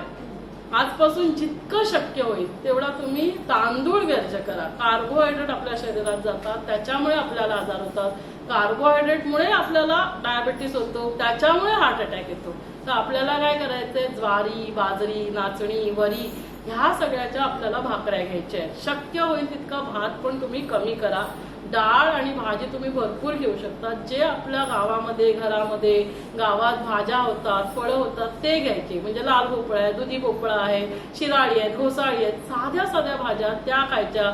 आजपासून जितकं शक्य होईल तेवढा तुम्ही तांदूळ वर्ज्य करा. कार्बोहायड्रेट आपल्या शरीरात जातात, त्याच्यामुळे आपल्याला आजार होतात. कार्बोहायड्रेटमुळे आपल्याला डायबिटीस होतो, त्याच्यामुळे हार्ट अटॅक येतो. तर आपल्याला काय करायचंय, ज्वारी, बाजरी, नाचणी, वरी ह्या सगळ्याच्या आपल्याला भाकऱ्या घ्यायच्या आहेत. शक्य होईल तितका भात पण तुम्ही कमी करा. डाळ आणि भाजी तुम्ही भरपूर घेऊ शकता. जे आपल्या गावामध्ये, घरामध्ये, गावात भाज्या होतात, फळं होतात ते घ्यायचे. म्हणजे लाल भोपळा आहे, दुधी भोपळा आहे, शिराळी आहेत, घोसाळी आहेत, साध्या साध्या भाज्या त्या खायच्या.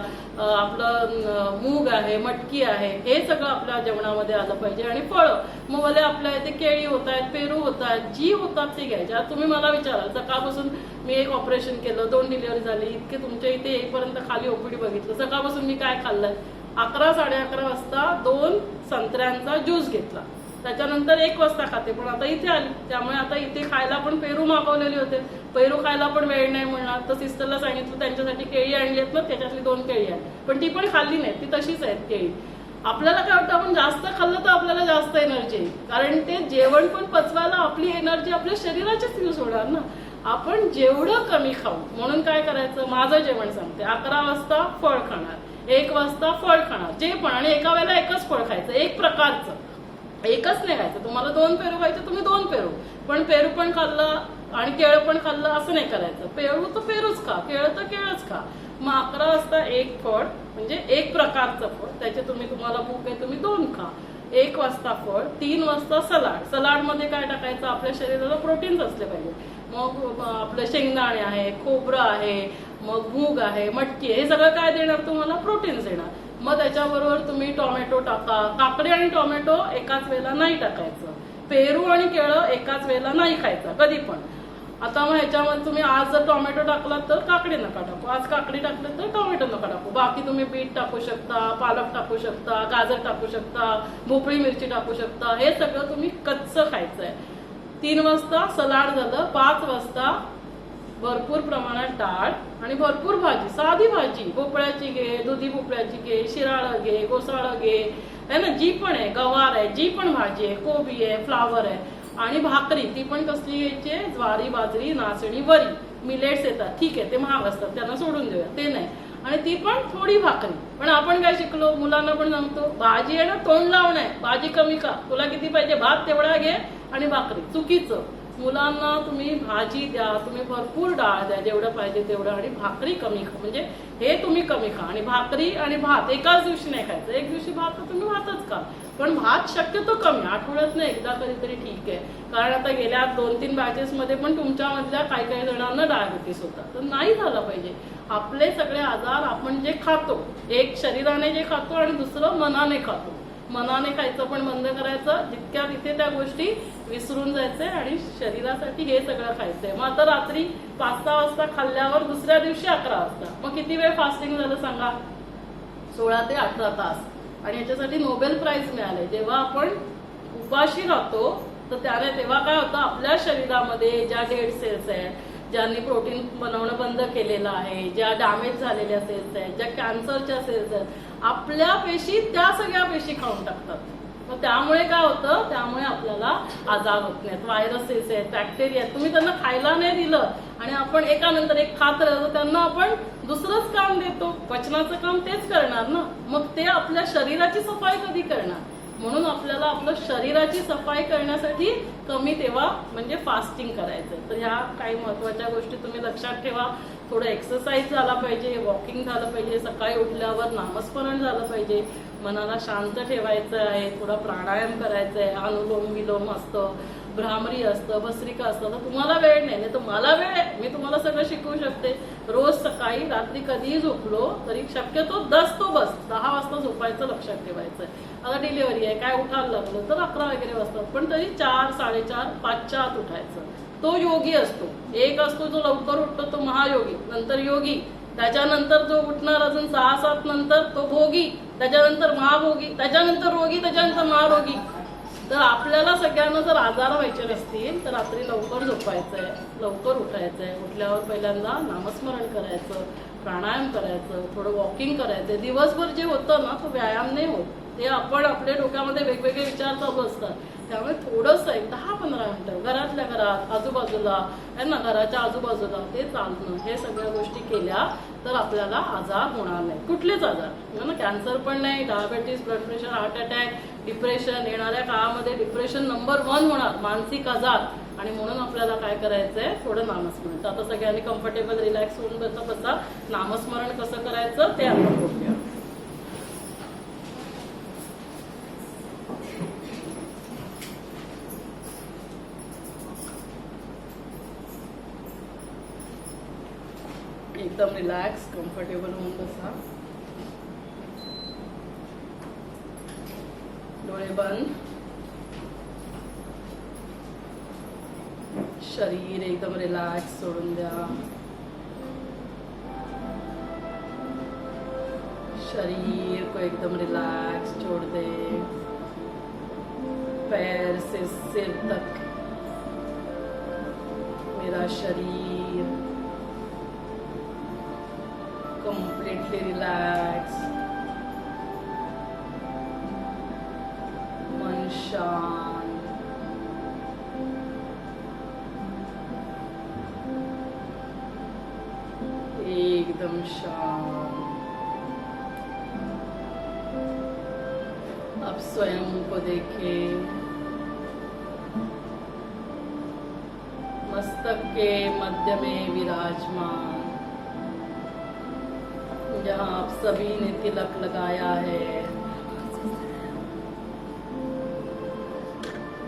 आपलं मूग आहे, मटकी आहे, हे सगळं आपल्या जेवणामध्ये आलं पाहिजे. आणि फळं मग भले आपल्या इथे केळी होत आहेत, पेरू होत आहेत, जी होतात ती घ्यायची. आता तुम्ही मला विचाराल, सकाळपासून मी एक ऑपरेशन केलं, 2 डिलिव्हरी झाली, इतके तुमच्या इथे येईपर्यंत खाली ओपीडी बघितलं, सकाळपासून मी काय खाल्लंय, 11 साडे 11 वाजता 2 संत्र्यांचा ज्यूस घेतला, त्याच्यानंतर 1 वाजता खाते. पण आता इथे आली, त्यामुळे आता इथे खायला पण पेरू मागवलेले होते, पेरू खायला पण वेळ नाही म्हणणार. तर सिस्टरला सांगितलं त्यांच्यासाठी केळी आणली आहेत ना, त्याच्यातली 2 केळी आहेत, पण ती पण खाल्ली नाही, ती तशीच आहेत केळी. आपल्याला काय वाटतं, आपण जास्त खाल्लं तर आपल्याला जास्त एनर्जी येईल, कारण ते जेवण पण पचवायला आपली एनर्जी आपल्या शरीराचीच यूज होणार ना. आपण जेवढं कमी खाऊ, म्हणून काय करायचं, माझं जेवण सांगते, 11 वाजता फळ खाणार, 1 वाजता फळ खाणार, जे पण, आणि एका वेळेला एकच फळ खायचं, एक प्रकारचं, एकच नाही खायचं. तुम्हाला 2 पेरू खायचे, तुम्ही 2 पेरू, पण पेरू पण खाल्लं आणि केळं पण खाल्लं असं नाही करायचं. पेरू तर पेरूच खा, केळं तर केळंच खा. मग 11 वाजता 1 फळ, म्हणजे एक प्रकारचं फळ, त्याचे तुम्हाला भूक आहे तुम्ही 2 खा. 1 वाजता फळ, 3 वाजता सलाड. सलाड मध्ये काय टाकायचं, आपल्या शरीराला प्रोटीन्स असले पाहिजे. मग आपलं शेंगदाणे आहे, खोबरं आहे, मग मूग आहे, मटकी आहे, हे सगळं काय देणार तुम्हाला, प्रोटीन्स देणार. मग त्याच्याबरोबर तुम्ही टोमॅटो टाका. काकडी आणि टोमॅटो एकाच वेळेला नाही टाकायचं. पेरू आणि केळं एकाच वेळेला नाही खायचं कधी पण. आता मग ह्याच्यामध्ये तुम्ही आज जर टोमॅटो टाकला तर काकडी नका टाकू, आज काकडी टाकलं तर टोमॅटो नका टाकू. बाकी तुम्ही बीट टाकू शकता, पालक टाकू शकता, गाजर टाकू शकता, भोपळी मिरची टाकू शकता. हे सगळं तुम्ही कच्चं खायचंय. 3 वाजता सलाड झालं, 5 वाजता भरपूर प्रमाणात डाळ आणि भरपूर भाजी, साधी भाजी, भोपळ्याची घे, दुधी भोपळ्याची घे, शिराळं घे, घोसाळं घे, है ना, जी पण आहे, गवार आहे, जी पण भाजी आहे, कोबी आहे, फ्लावर आहे. आणि भाकरी ती पण कसली घ्यायची, ज्वारी, बाजरी, नाचणी, वरी. मिलेट्स येतात, ठीक आहे, ते महाग असतात, त्यांना सोडून देऊया, ते नाही. आणि ती पण थोडी भाकरी. पण आपण काय शिकलो, मुलांना पण सांगतो, भाजी आहे ना तोंड लावणं आहे, भाजी कमी खा, तुला किती पाहिजे भात तेवढा घे आणि भाकरी. चुकीचं. मुलांना तुम्ही भाजी द्या, तुम्ही भरपूर डाळ द्या, जेवढं पाहिजे तेवढं, आणि भाकरी कमी खा. म्हणजे हे तुम्ही कमी खा. आणि भाकरी आणि भात एकाच दिवशी नाही खायचं. एक दिवशी भात तर तुम्ही भातच खा, पण भात शक्यतो कमी, आठवड्यातनं एकदा कधीतरी ठीक आहे. कारण आता गेल्या 2-3 बॅचेस मध्ये पण तुमच्यामधल्या काही जणांना डायबिटीस होता, तर नाही झालं पाहिजे. आपले सगळे आजार आपण जे खातो, एक शरीराने जे खातो आणि दुसरं मनाने खातो. मनाने खायचं पण बंद करायचं, जितक्या तिथे त्या गोष्टी विसरून जायचंय आणि शरीरासाठी हे सगळं खायचंय. मग आता रात्री 5-6 वाजता खाल्ल्यावर दुसऱ्या दिवशी 11 वाजता, मग किती वेळ फास्टिंग झालं सांगा, 16 ते 18 तास. आणि याच्यासाठी नोबेल प्राइज मिळाले. जेव्हा आपण उपाशी राहतो तर त्याने तेव्हा काय होतं, आपल्या शरीरामध्ये ज्या डेड सेल्स आहेत, ज्यांनी प्रोटीन बनवणं बंद केलेलं आहे, ज्या डॅमेज झालेल्या सेल्स आहेत, ज्या कॅन्सरच्या सेल्स आहेत, आपल्या पेशी त्या सगळ्या पेशी खाऊन टाकतात. मग त्यामुळे काय होतं, त्यामुळे आपल्याला आजार होत नाहीत. व्हायरसेस आहेत, बॅक्टेरिया आहेत, तुम्ही त्यांना खायला नाही दिलं आणि आपण एकानंतर एक खात राहतो, त्यांना आपण दुसरंच काम देतो, पचनाचं काम तेच करणार ना. मग ते आपल्या शरीराची सफाई कधी करणार. म्हणून आपल्याला आपलं शरीराची सफाई करण्यासाठी कमी तेव्हा म्हणजे फास्टिंग करायचं. तर ह्या काही महत्वाच्या गोष्टी तुम्ही लक्षात ठेवा. थोडं एक्सरसाइज झाला पाहिजे, वॉकिंग झालं पाहिजे, सकाळी उठल्यावर नामस्मरण झालं पाहिजे, मनाला शांत ठेवायचं आहे, थोडा प्राणायाम करायचा आहे, अनुलोम विलोम असतं, भ्रामरी असतं, भस्त्रिका असतं. तर तुम्हाला वेळ नाही तर मला वेळ आहे, मी तुम्हाला सगळं शिकवू शकते. रोज सकाळी रात्री कधीही झोपलो तरी शक्यतो 10 तो बस 10 वाजता झोपायचं लक्षात ठेवायचं आहे. आता डिलिव्हरी आहे काय उठायला लागलं तर 11 वगैरे वाजतात, पण तरी 4, 4:30, 5च्या आत उठायचं. तो योगी असतो. एक असतो जो लवकर उठतो तो महायोगी, नंतर योगी, त्याच्यानंतर जो उठणार अजून 6-7 नंतर तो भोगी, त्याच्यानंतर महाभोगी, त्याच्यानंतर रोगी, त्याच्यानंतर महारोगी. तर आपल्याला सगळ्यांना जर आजार व्हायचे नसतील तर रात्री लवकर झोपायचंय, लवकर उठायचंय. उठल्यावर पहिल्यांदा नामस्मरण करायचं, प्राणायाम करायचं, थोडं वॉकिंग करायचंय. दिवसभर जे होतं ना तो व्यायाम नाही होत, ते आपण आपल्या डोक्यामध्ये वेगवेगळे विचार चालू असतात. त्यामुळे थोडंसं एक 10-15 मिनिटं घरातल्या घरात आजूबाजूला ना घराच्या आजूबाजूला ते चालणं, हे सगळ्या गोष्टी केल्या तर आपल्याला आजार होणार नाही. कुठलेच आजार ना, कॅन्सर पण नाही, diabetes, blood pressure, heart attack, depression. येणाऱ्या काळामध्ये डिप्रेशन नंबर 1 होणार, मानसिक आजार. आणि म्हणून आपल्याला काय करायचंय, थोडं नामस्मरण. तर आता सगळ्यांनी कम्फर्टेबल रिलॅक्स होऊन बसा. नामस्मरण कसं करायचं ते आपण बघूया. एकदम रिलॅक्स कम्फर्टेबल होऊन बसा. डोळे बंद. शरीर एकदम रिलॅक्स सोडून द्या. शरीर को एकदम रिलैक्स छोड़ दे. पैर से सिर तक मेरा शरीर कंप्लीटली रिलैक्स. मन शांत. एकदम शांत. अब स्वयं को देखें. मस्तक के मध्य में विराजमान, जहाँ आप सभी ने तिलक लगाया है,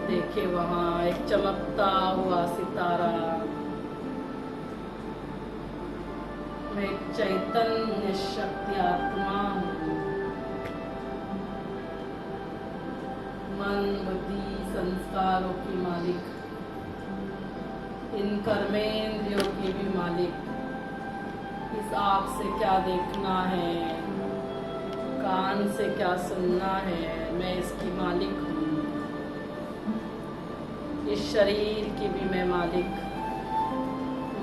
देखिए वहाँ एक चमकता हुआ सितारा. मैं एक चैतन्य शक्ति आत्मा हूँ. मन, बुद्धि, संस्कारों की मालिक, इन कर्मेंद्रियों की भी मालिक. इस आँख से क्या देखना है, कान से क्या सुनना है, मैं इसकी मालिक हूँ. इस शरीर की भी मैं मालिक.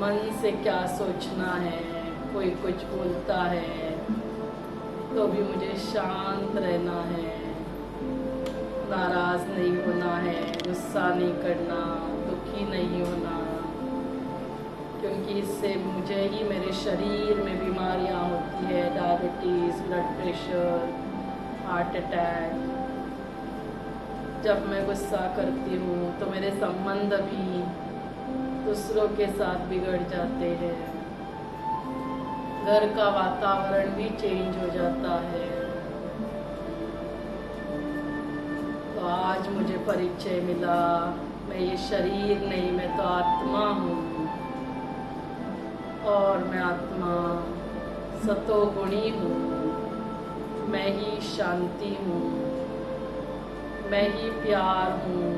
मन से क्या सोचना है, कोई कुछ बोलता है तो भी मुझे शांत रहना है. नाराज नहीं होना है, गुस्सा नहीं करना, दुखी नहीं होना, क्योंकि इससे मुझे ही मेरे शरीर में बीमारियां होती है. Diabetes, blood pressure, heart attack. जब मैं गुस्सा करती हूँ तो मेरे संबंध भी दूसरों के साथ बिगड़ जाते हैं. घर का वातावरण भी चेंज हो जाता है. तो आज मुझे परिचय मिला, मैं ये शरीर नहीं, मैं तो आत्मा हूँ. और मैं आत्मा सतोगुणी हूँ. मैं ही शांति हूँ, मैं ही प्यार हूँ,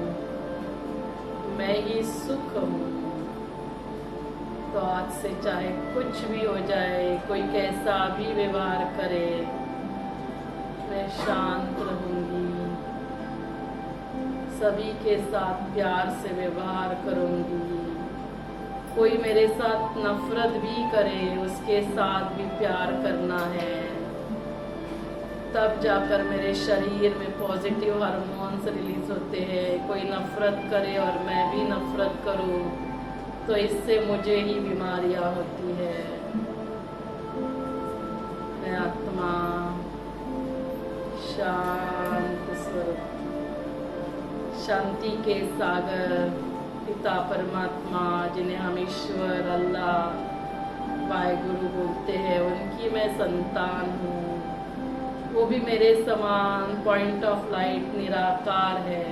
मैं ही सुख हूँ. तो आज से चाहे कुछ भी हो जाए, कोई कैसा भी व्यवहार करे, मैं शांत रहूंगी. सभी के साथ प्यार से व्यवहार करूंगी. कोई मेरे साथ नफरत भी करे, उसके साथ भी प्यार करना है. तब जाकर मेरे शरीर में पॉजिटिव हार्मोन्स रिलीज होते हैं. कोई नफरत करे और मैं भी नफरत करूं तो इससे मुझे ही बीमारियां होती है. मैं आत्मा शांत स्वरूप, शांति के सागर पिता परमात्मा, जिन्हें हम ईश्वर, अल्लाह, वाहिगुरु बोलते हैं, उनकी मैं संतान हूँ. वो भी मेरे समान पॉइंट ऑफ लाइट निराकार है.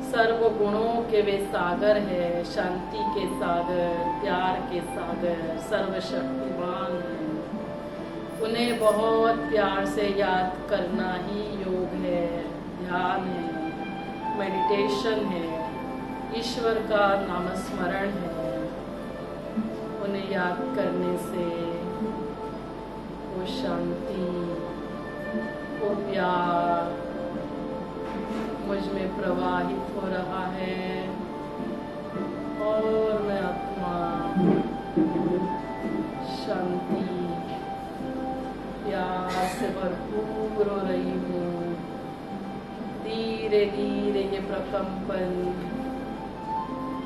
सर्व गुणों के वे सागर है, शांति के सागर, प्यार के सागर, सर्वशक्तिमान है। उन्हें बहुत प्यार से याद करना ही योग है, ध्यान है, मेडिटेशन है, ईश्वर का नामस्मरण है। उन्हें याद करने से वो शांति, वो प्यार मुझ में प्रवाहित हो रहा है और मैं आत्मा शांति प्यार से भरपूर हो रही हूँ। धीरे धीरे ये प्रकंपन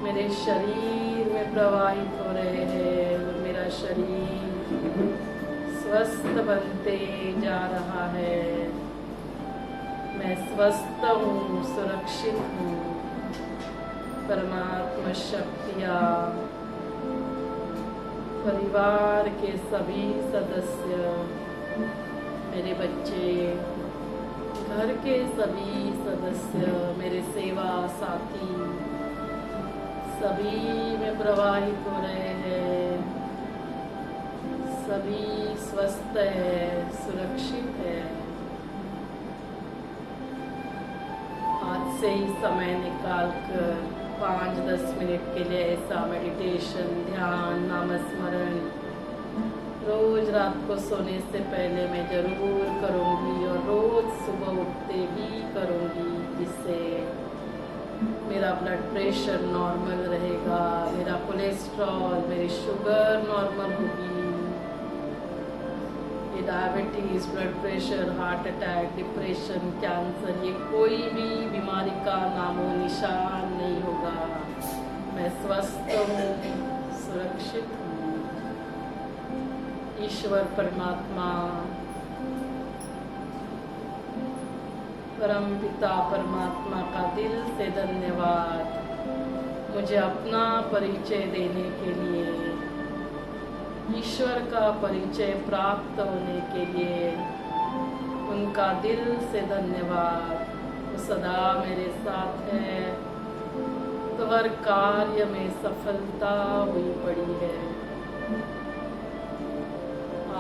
मेरे शरीर में प्रवाहित हो रहे हैं और मेरा शरीर स्वस्थ बनते जा रहा है। मैं स्वस्थ हूँ, सुरक्षित हूँ। परमात्मा शक्तियाँ, परिवार के सभी सदस्य, मेरे बच्चे, घर के सभी सदस्य, मेरे सेवा साथी, सभी में प्रवाहित हो रहे हैं। सभी स्वस्थ है, सुरक्षित है। आज से ही समय निकालकर 5-10 मिनट के लिए ऐसा मेडिटेशन, ध्यान, नामस्मरण रोज रात को सोने से पहले मैं जरूर करूँगी और रोज सुबह उठते ही करूँगी, जिससे मेरा ब्लड प्रेशर नॉर्मल रहेगा, मेरा कोलेस्ट्रॉल, मेरी शुगर नॉर्मल होगी। ये diabetes, blood pressure, heart attack, depression, cancer, ये कोई भी बीमारी का नामो निशान नहीं होगा। मैं स्वस्थ हूँ, सुरक्षित हूँ। ईश्वर परमात्मा, परम पिता परमात्मा का दिल से धन्यवाद मुझे अपना परिचय देने के लिए, ईश्वर का परिचय प्राप्त होने के लिए उनका दिल से धन्यवाद। वो सदा मेरे साथ है, तो हर कार्य में सफलता हुई पड़ी है।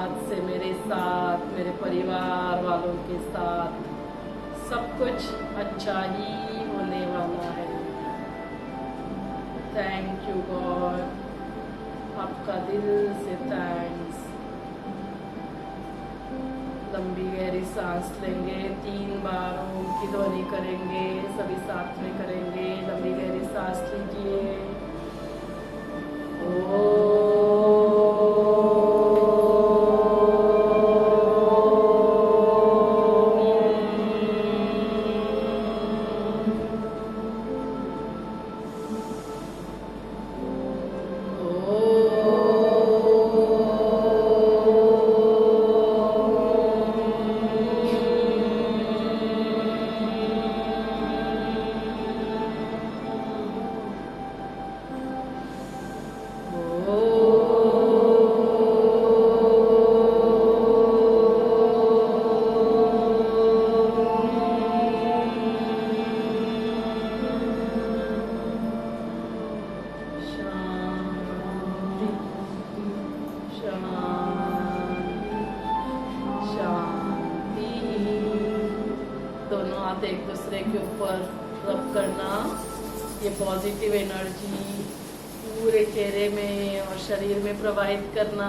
आज से मेरे साथ, मेरे परिवार वालों के साथ सब कुछ अच्छा ही होने वाला है। थैंक यू गॉड, आपका दिल से थैंक्स। लंबी गहरी सांस लेंगे, 3 बार ओम की ध्वनि करेंगे, सभी साथ में करेंगे। लंबी गहरी सांस लीजिए। ओम। एक दूसरे के ऊपर रब करना, ये पॉजिटिव एनर्जी पूरे चेहरे में और शरीर में प्रवाहित करना।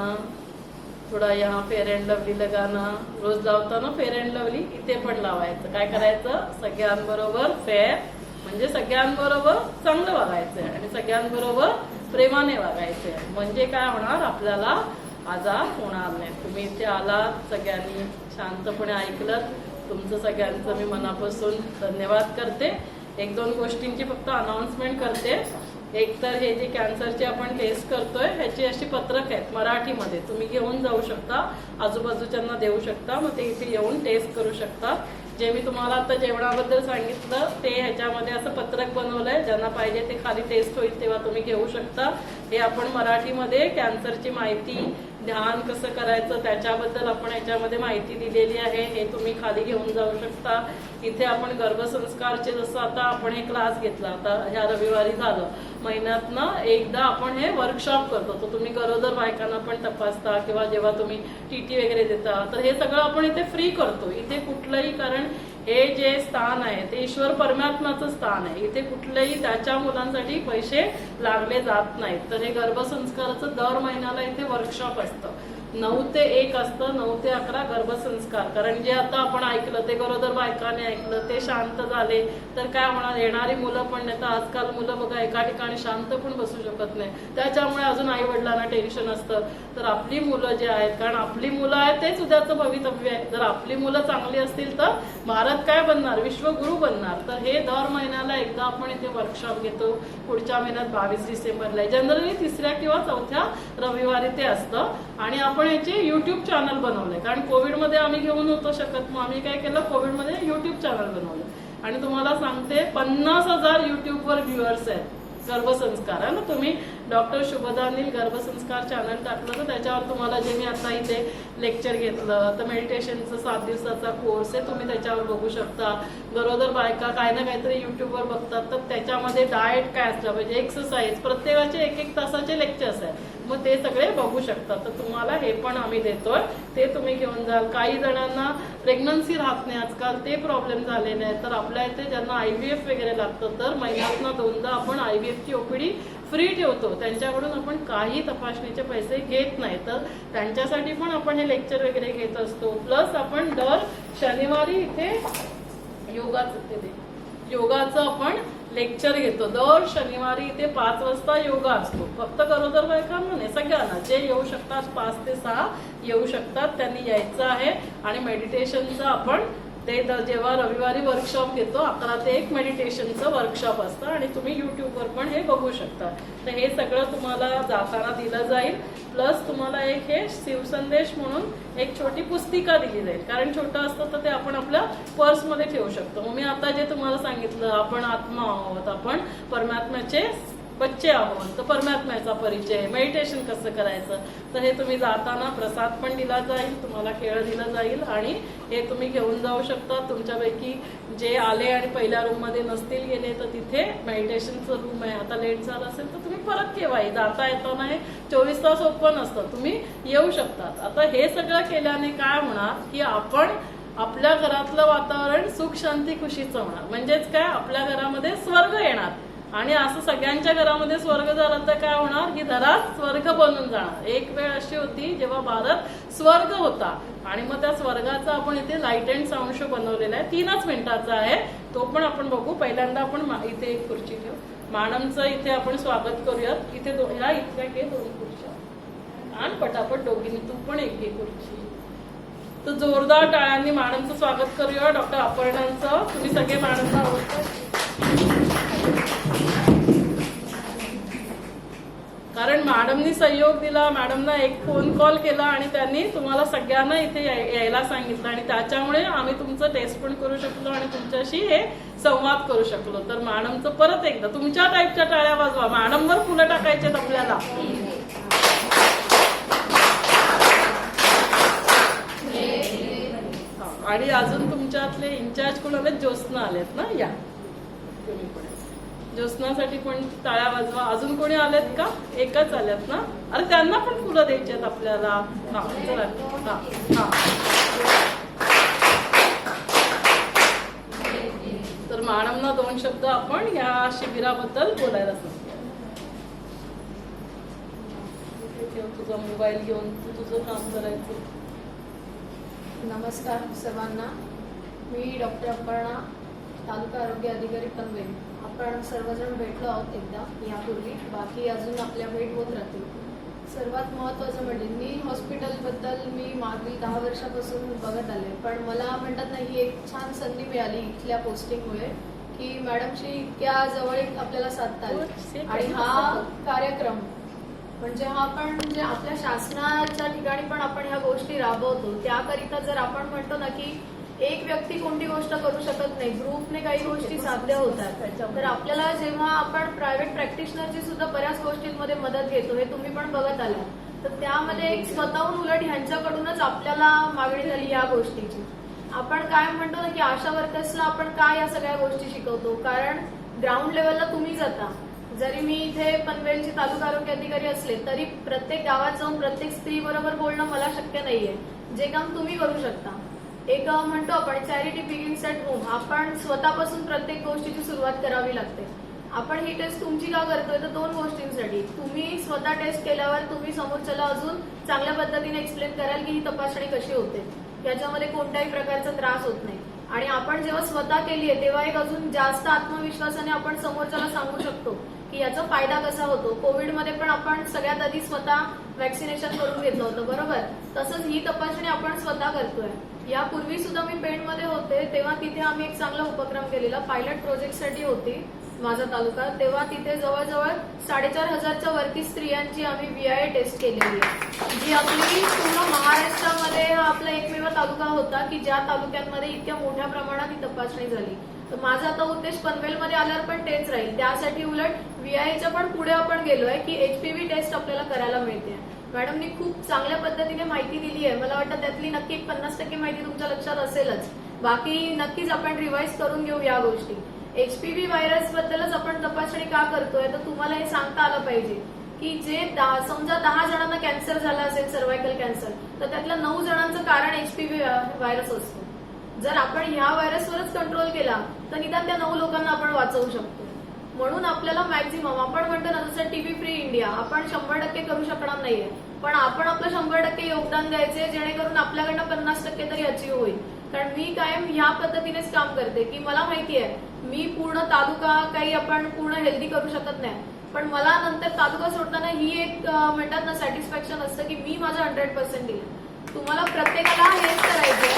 थोडा यहाँ फेअर अँड लवली लगाना, रोज लावताना फेअर अँड लवली इथे पण लावायचं। काय करायचं, सगळ्यांबरोबर फेअर म्हणजे सगळ्यांबरोबर चांगलं वागायचं आणि सगळ्यांबरोबर प्रेमाने वागायचं। म्हणजे काय होणार, आपल्याला आजार होणार नाही। तुम्ही इथे आलात, सगळ्यांनी शांतपणे ऐकलत, तुमचं सगळ्यांचं मी मनापासून धन्यवाद करते। 1-2 गोष्टींची फक्त अनाउन्समेंट करते। एक तर हे जे कॅन्सरचे आपण टेस्ट करतोय ह्याची अशी पत्रक आहेत मराठीमध्ये, तुम्ही घेऊन जाऊ शकता, आजूबाजूच्यांना देऊ शकता, मग ते इथे येऊन टेस्ट करू शकता। जे मी तुम्हाला आता जेवणाबद्दल सांगितलं ते ह्याच्यामध्ये असं पत्रक बनवलंय, ज्यांना पाहिजे ते खाली टेस्ट होईल तेव्हा तुम्ही घेऊ शकता। हे आपण मराठीमध्ये कॅन्सरची माहिती, ध्यान कसं करायचं त्याच्याबद्दल आपण याच्यामध्ये माहिती दिलेली आहे. हे तुम्ही खाली घेऊन जाऊ शकता. इथे आपण गर्भसंस्कारचे जसं आता आपण हे क्लास घेतला, आता ह्या रविवारी झालं, महिन्यातनं एकदा आपण हे वर्कशॉप करतो. तर तुम्ही गरोदर बायकांना पण तपासता किंवा जेव्हा तुम्ही टीटी वगैरे देता, तर हे सगळं आपण इथे फ्री करतो. इथे कुठलंही, कारण हे जे स्थान आहे ते ईश्वर परमात्माचं स्थान आहे, इथे कुठलेही त्याच्या मुलांसाठी पैसे लागले जात नाहीत. तर हे गर्भसंस्काराचं दर महिन्याला इथे वर्कशॉप असतं. 9 ते 1 असतं, 9 ते 11 गर्भसंस्कार. कारण जे आता आपण ऐकलं ते गरोदर बायकाने ऐकलं, ते शांत झाले तर काय होणार, येणारी मुलं पण नाही तर आजकाल मुलं बघा एका ठिकाणी शांत पण बसू शकत नाही, त्याच्यामुळे अजून आई वडिलांना टेन्शन असतं. तर आपली मुलं जे आहेत, कारण आपली मुलं आहेत तेच उद्याचं भवितव्य आहे. जर आपली मुलं चांगली असतील तर भारत काय बनणार, विश्वगुरु बनणार. तर हे दर महिन्याला एकदा आपण इथे वर्कशॉप घेतो. पुढच्या महिन्यात 22 डिसेंबरला, जनरली 3ऱ्या किंवा 4थ्या रविवारी ते असतं. आणि आपण याचे युट्यूब चॅनल बनवलंय, कारण कोविडमध्ये आम्ही घेऊन होतो शकत, मग आम्ही काय केलं, कोविडमध्ये युट्यूब चॅनल बनवलं. आणि तुम्हाला सांगते 50,000 युट्यूबवर व्ह्युअर्स आहेत. गर्भसंस्कार आहे ना, तुम्ही डॉक्टर शुभदा नील गर्भसंस्कार चॅनल टाकलं तर त्याच्यावर तुम्हाला जे मी आता इथे लेक्चर घेतलं, तर मेडिटेशनचं 7 दिवसाचा कोर्स आहे, तुम्ही त्याच्यावर बघू शकता. गरोदर बायका काही ना काहीतरी युट्यूबवर बघतात, तर त्याच्यामध्ये डाएट काय असलं पाहिजे, एक्सरसाइज, प्रत्येकाचे 1-1 तासाचे लेक्चर्स आहेत, मग ते सगळे बघू शकतात. तर तुम्हाला हे पण आम्ही देतोय, ते तुम्ही घेऊन जाल. काही जणांना प्रेग्नन्सी राहत नाही आजकाल, ते प्रॉब्लेम झालेले आहेत. तर आपल्या इथे ज्यांना IVF वगैरे लागतं, तर महिन्यातनं 2दा आपण IVFची OPD फ्री ठेवतो. त्यांच्याकडून आपण काही तपासणीचे पैसे घेत नाही, तर त्यांच्यासाठी पण आपण हे लेक्चर वगैरे घेत असतो. प्लस आपण दर शनिवारी इथे योगाचं आपण लेक्चर घेतो. दर शनिवारी इथे 5 वाजता योगा असतो. फक्त गरोदर बायकांना नाही, सगळ्यांना जे येऊ शकतात 5 ते 6 येऊ शकतात, त्यांनी यायचं आहे. आणि मेडिटेशनचं आपण ते जेव्हा रविवारी वर्कशॉप घेतो, 11 ते 1 मेडिटेशनचं वर्कशॉप असतं आणि तुम्ही युट्यूबवर पण हे बघू शकता. तर हे सगळं तुम्हाला जाताना दिलं जाईल. प्लस तुम्हाला एक हे शिवसंदेश म्हणून एक छोटी पुस्तिका दिली जाईल, कारण छोटं असतं तर ते आपण आपल्या पर्समध्ये ठेवू शकतो. मग मी आता जे तुम्हाला सांगितलं, आपण आत्मा आहोत, आपण परमात्म्याचे बच्चे आहोत, तर परमात्म्याचा परिचय, मेडिटेशन कसं करायचं, तर हे तुम्ही जाताना प्रसाद पण दिला जाईल, तुम्हाला खेळ दिला जाईल आणि हे तुम्ही घेऊन जाऊ शकता. तुमच्यापैकी जे आले आणि पहिल्या रूममध्ये नसतील गेले, तर तिथे मेडिटेशनचं रूम आहे. आता लेट झालं असेल तर तुम्ही परत केव्हाही जाता येताना, हे 24 तास ओपन असतं, तुम्ही येऊ शकतात. आता हे सगळं केल्याने काय होणार की आपण आपल्या घरातलं वातावरण सुख शांती खुशीचं होणार. म्हणजेच काय, आपल्या घरामध्ये स्वर्ग येणार. आणि असं सगळ्यांच्या घरामध्ये स्वर्ग झालं तर काय होणार, ही घरात स्वर्ग बनून जाणार. एक वेळ अशी होती जेव्हा भारत स्वर्ग होता आणि मग त्या स्वर्गाचा आपण इथे लाईट अँड साऊंड शो बनवलेला आहे. 3च मिनिटाचा आहे, तो पण आपण बघू. पहिल्यांदा आपण इथे एक खुर्ची ठेवू, मॅडमचं इथे आपण स्वागत करूयात. इथे ह्या इतक्या घे 2 खुर्च्या आणि पटापट दोघींनी तू पण एक घे खुर्ची. तर जोरदार टाळ्यांनी मॅडमचं स्वागत करूया, डॉक्टर अपर्णांचं. तुम्ही सगळे मॅडमला आवडतात, कारण मॅडमनी सहयोग दिला, मॅडमना एक फोन कॉल केला आणि त्यांनी तुम्हाला सगळ्यांना इथे यायला सांगितलं आणि त्याच्यामुळे आम्ही तुमचं टेस्ट पण करू शकलो आणि तुमच्याशी हे संवाद करू शकलो. तर मॅडमचं परत एकदा तुमच्या टाईपच्या टाळ्या वाजवा, मॅडमवर फुलं टाकायचे आपल्याला. आणि अजून तुमच्यातले इन्चार्ज कोण आलेत, ज्योत्स्ना आलेत ना, या तुम्ही पण ज्योत्स्नासाठी पण टाळ्या वाजवा. अजून कोणी आलेत का, एकच आल्यात ना, अरे त्यांना पण फुलं द्यायची आहेत आपल्याला. हा चला, हा. तर मॅडमना 2 शब्द आपण या शिबिराबद्दल बोलायला सांगतो. तुझा मोबाईल घेऊन तुझं काम करायचं. नमस्कार सर्वांना, मी डॉक्टर अपर्णा, तालुका आरोग्य अधिकारी पनवेल. आपण सर्वजण भेटलो आहोत एकदा यापूर्वी, बाकी अजून आपल्या भेट होत राहतील. सर्वात महत्त्वाचं म्हणजे मी हॉस्पिटलबद्दल मी मागील 10 वर्षापासून बघत आले, पण मला म्हणतात नाही, ही एक छान संधी मिळाली इथल्या पोस्टिंगमुळे की मॅडमशी इतक्या जवळ आपल्याला साधता आली. आणि हा कार्यक्रम म्हणजे हा पण जे आपल्या शासनाच्या ठिकाणी पण आपण ह्या गोष्टी राबवतो, त्याकरिता जर आपण म्हणतो ना की एक व्यक्ती कोणती गोष्ट करू शकत नाही, ग्रुपने काही गोष्टी साध्य होतात. तर आपल्याला जेव्हा आपण प्रायव्हेट प्रॅक्टिशनरची सुद्धा बऱ्याच गोष्टींमध्ये तपासणीमध्ये मदत घेतो हे तुम्ही पण बघत आला, तर त्यामध्ये एक स्वतःहून उलट ह्यांच्याकडूनच आपल्याला मागणी झाली या गोष्टीची. आपण काय म्हणतो ना की आशा वर्कर्सला आपण काय या सगळ्या गोष्टी शिकवतो, कारण ग्राउंड लेवलला तुम्ही जाता. जरी मी इथे पनवेलची तालुका आरोग्य अधिकारी असले तरी प्रत्येक गावात जाऊन प्रत्येक स्त्री बरोबर बोलणं मला शक्य नाहीये, जे काम तुम्ही करू शकता. एक म्हणतो आपण चॅरिटी बिगिन्स ॲट होम, आपण स्वतःपासून प्रत्येक गोष्टीची सुरुवात करावी लागते. आपण ही टेस्ट तुमची का करतोय तर 2 गोष्टींसाठी. तुम्ही स्वतः टेस्ट केल्यावर तुम्ही समोरच्याला अजून चांगल्या पद्धतीने एक्सप्लेन कराल की ही तपासणी कशी होते, याच्यामध्ये कोणत्याही प्रकारचा त्रास होत नाही. आणि आपण जेव्हा स्वतः केली आहे तेव्हा एक अजून जास्त आत्मविश्वासाने आपण समोरच्याला सांगू शकतो की याचा फायदा कसा होतो. कोविडमध्ये पण आपण सगळ्यात आधी स्वतः वॅक्सिनेशन करून घेतलं होतं, बरोबर. तसंच ही तपासणी आपण स्वतः करतोय. यापूर्वी सुद्धा मी पेणमध्ये होते तेव्हा तिथे आम्ही एक चांगला उपक्रम केलेला, पायलट प्रोजेक्टसाठी होती माझा तालुका. तेव्हा तिथे जवळजवळ 4,500च्या वरती स्त्रियांची आम्ही VIA टेस्ट केलेली आहे, जी आपली पूर्ण महाराष्ट्रामध्ये हा आपला एकमेव तालुका होता की ज्या तालुक्यांमध्ये इतक्या मोठ्या प्रमाणात ही तपासणी झाली. तर माझा आता उद्देश पनवेलमध्ये आल्यावर पण तेच राहील. त्यासाठी उलट VIAच्या पण पुढे आपण गेलोय की HPV टेस्ट आपल्याला करायला मिळते. मॅडमनी खूप चांगल्या पद्धतीने माहिती दिली आहे. मला वाटतं त्यातली नक्की 50% माहिती तुमच्या लक्षात असेलच, बाकी नक्कीच आपण रिवाइज करून घेऊ या गोष्टी. HPV व्हायरस बद्दलच आपण तपासणी का करतोय तर तुम्हाला हे सांगता आलं पाहिजे की जे समजा 10 जणांना कॅन्सर झाला असेल, सर्व्हायकल कॅन्सर, तर त्यातल्या 9 जणांचं कारण HPV व्हायरस असतो. जर आपण ह्या व्हायरसवरच कंट्रोल केला तर निदान त्या 9 लोकांना आपण वाचवू शकतो. म्हणून आपल्याला मॅक्झिमम आपण म्हणतो ना जसं TB फ्री इंडिया, आपण 100% करू शकणार नाहीये, पण आपण आपलं 100% योगदान द्यायचे जेणेकरून आपल्याकडनं 50% तरी अचीव्ह होईल. कारण मी कायम ह्या पद्धतीनेच काम करते की मला माहिती आहे मी पूर्ण तालुका काही आपण पूर्ण हेल्दी करू शकत नाही, पण मला नंतर तालुका सोडताना ही एक म्हणतात ना सॅटिस्फॅक्शन असतं की मी माझं 100% दिलं. तुम्हाला प्रत्येकाला हेच करायचंय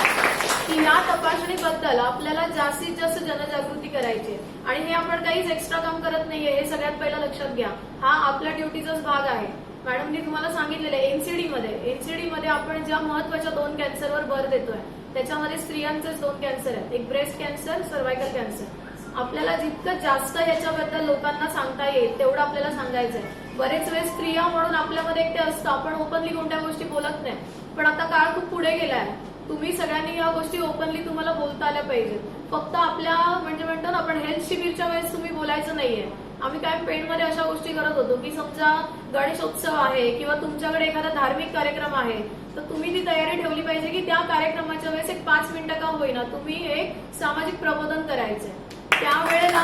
की या तपासणीबद्दल आपल्याला जास्तीत जास्त जनजागृती करायची आणि हे आपण काहीच एक्स्ट्रा काम करत नाहीये, हे सगळ्यात पहिलं लक्षात घ्या. हा आपल्या ड्युटीचाच भाग आहे. मॅडमनी तुम्हाला सांगितलेलं आहे एनसीडी मध्ये आपण ज्या महत्वाच्या 2 कॅन्सरवर भर देतोय त्याच्यामध्ये स्त्रियांचेच 2 कॅन्सर आहेत, एक ब्रेस्ट कॅन्सर, सर्व्हायकल कॅन्सर. आपल्याला जितकं जास्त ह्याच्याबद्दल लोकांना सांगता येईल तेवढं आपल्याला सांगायचंय. बरेच वेळेस स्त्रिया म्हणून आपल्यामध्ये एक ते असतं, आपण ओपनली कोणत्या गोष्टी बोलत नाही, पण आता काळ खूप पुढे गेलाय. तुम्ही सगळ्यांनी या गोष्टी ओपनली तुम्हाला बोलता आल्या पाहिजे. फक्त आपल्या म्हणजे म्हणतो ना आपण हेल्थ शिबिरच्या वेळेस तुम्ही बोलायचं नाहीये. आम्ही काय पेणमध्ये अशा गोष्टी करत होतो की समजा गणेशोत्सव आहे किंवा तुमच्याकडे एखादा धार्मिक कार्यक्रम आहे तर तुम्ही ती तयारी ठेवली पाहिजे की त्या कार्यक्रमाच्या वेळेस एक 5 मिनिटं का होईना तुम्ही एक सामाजिक प्रबोधन करायचंय. त्यावेळेला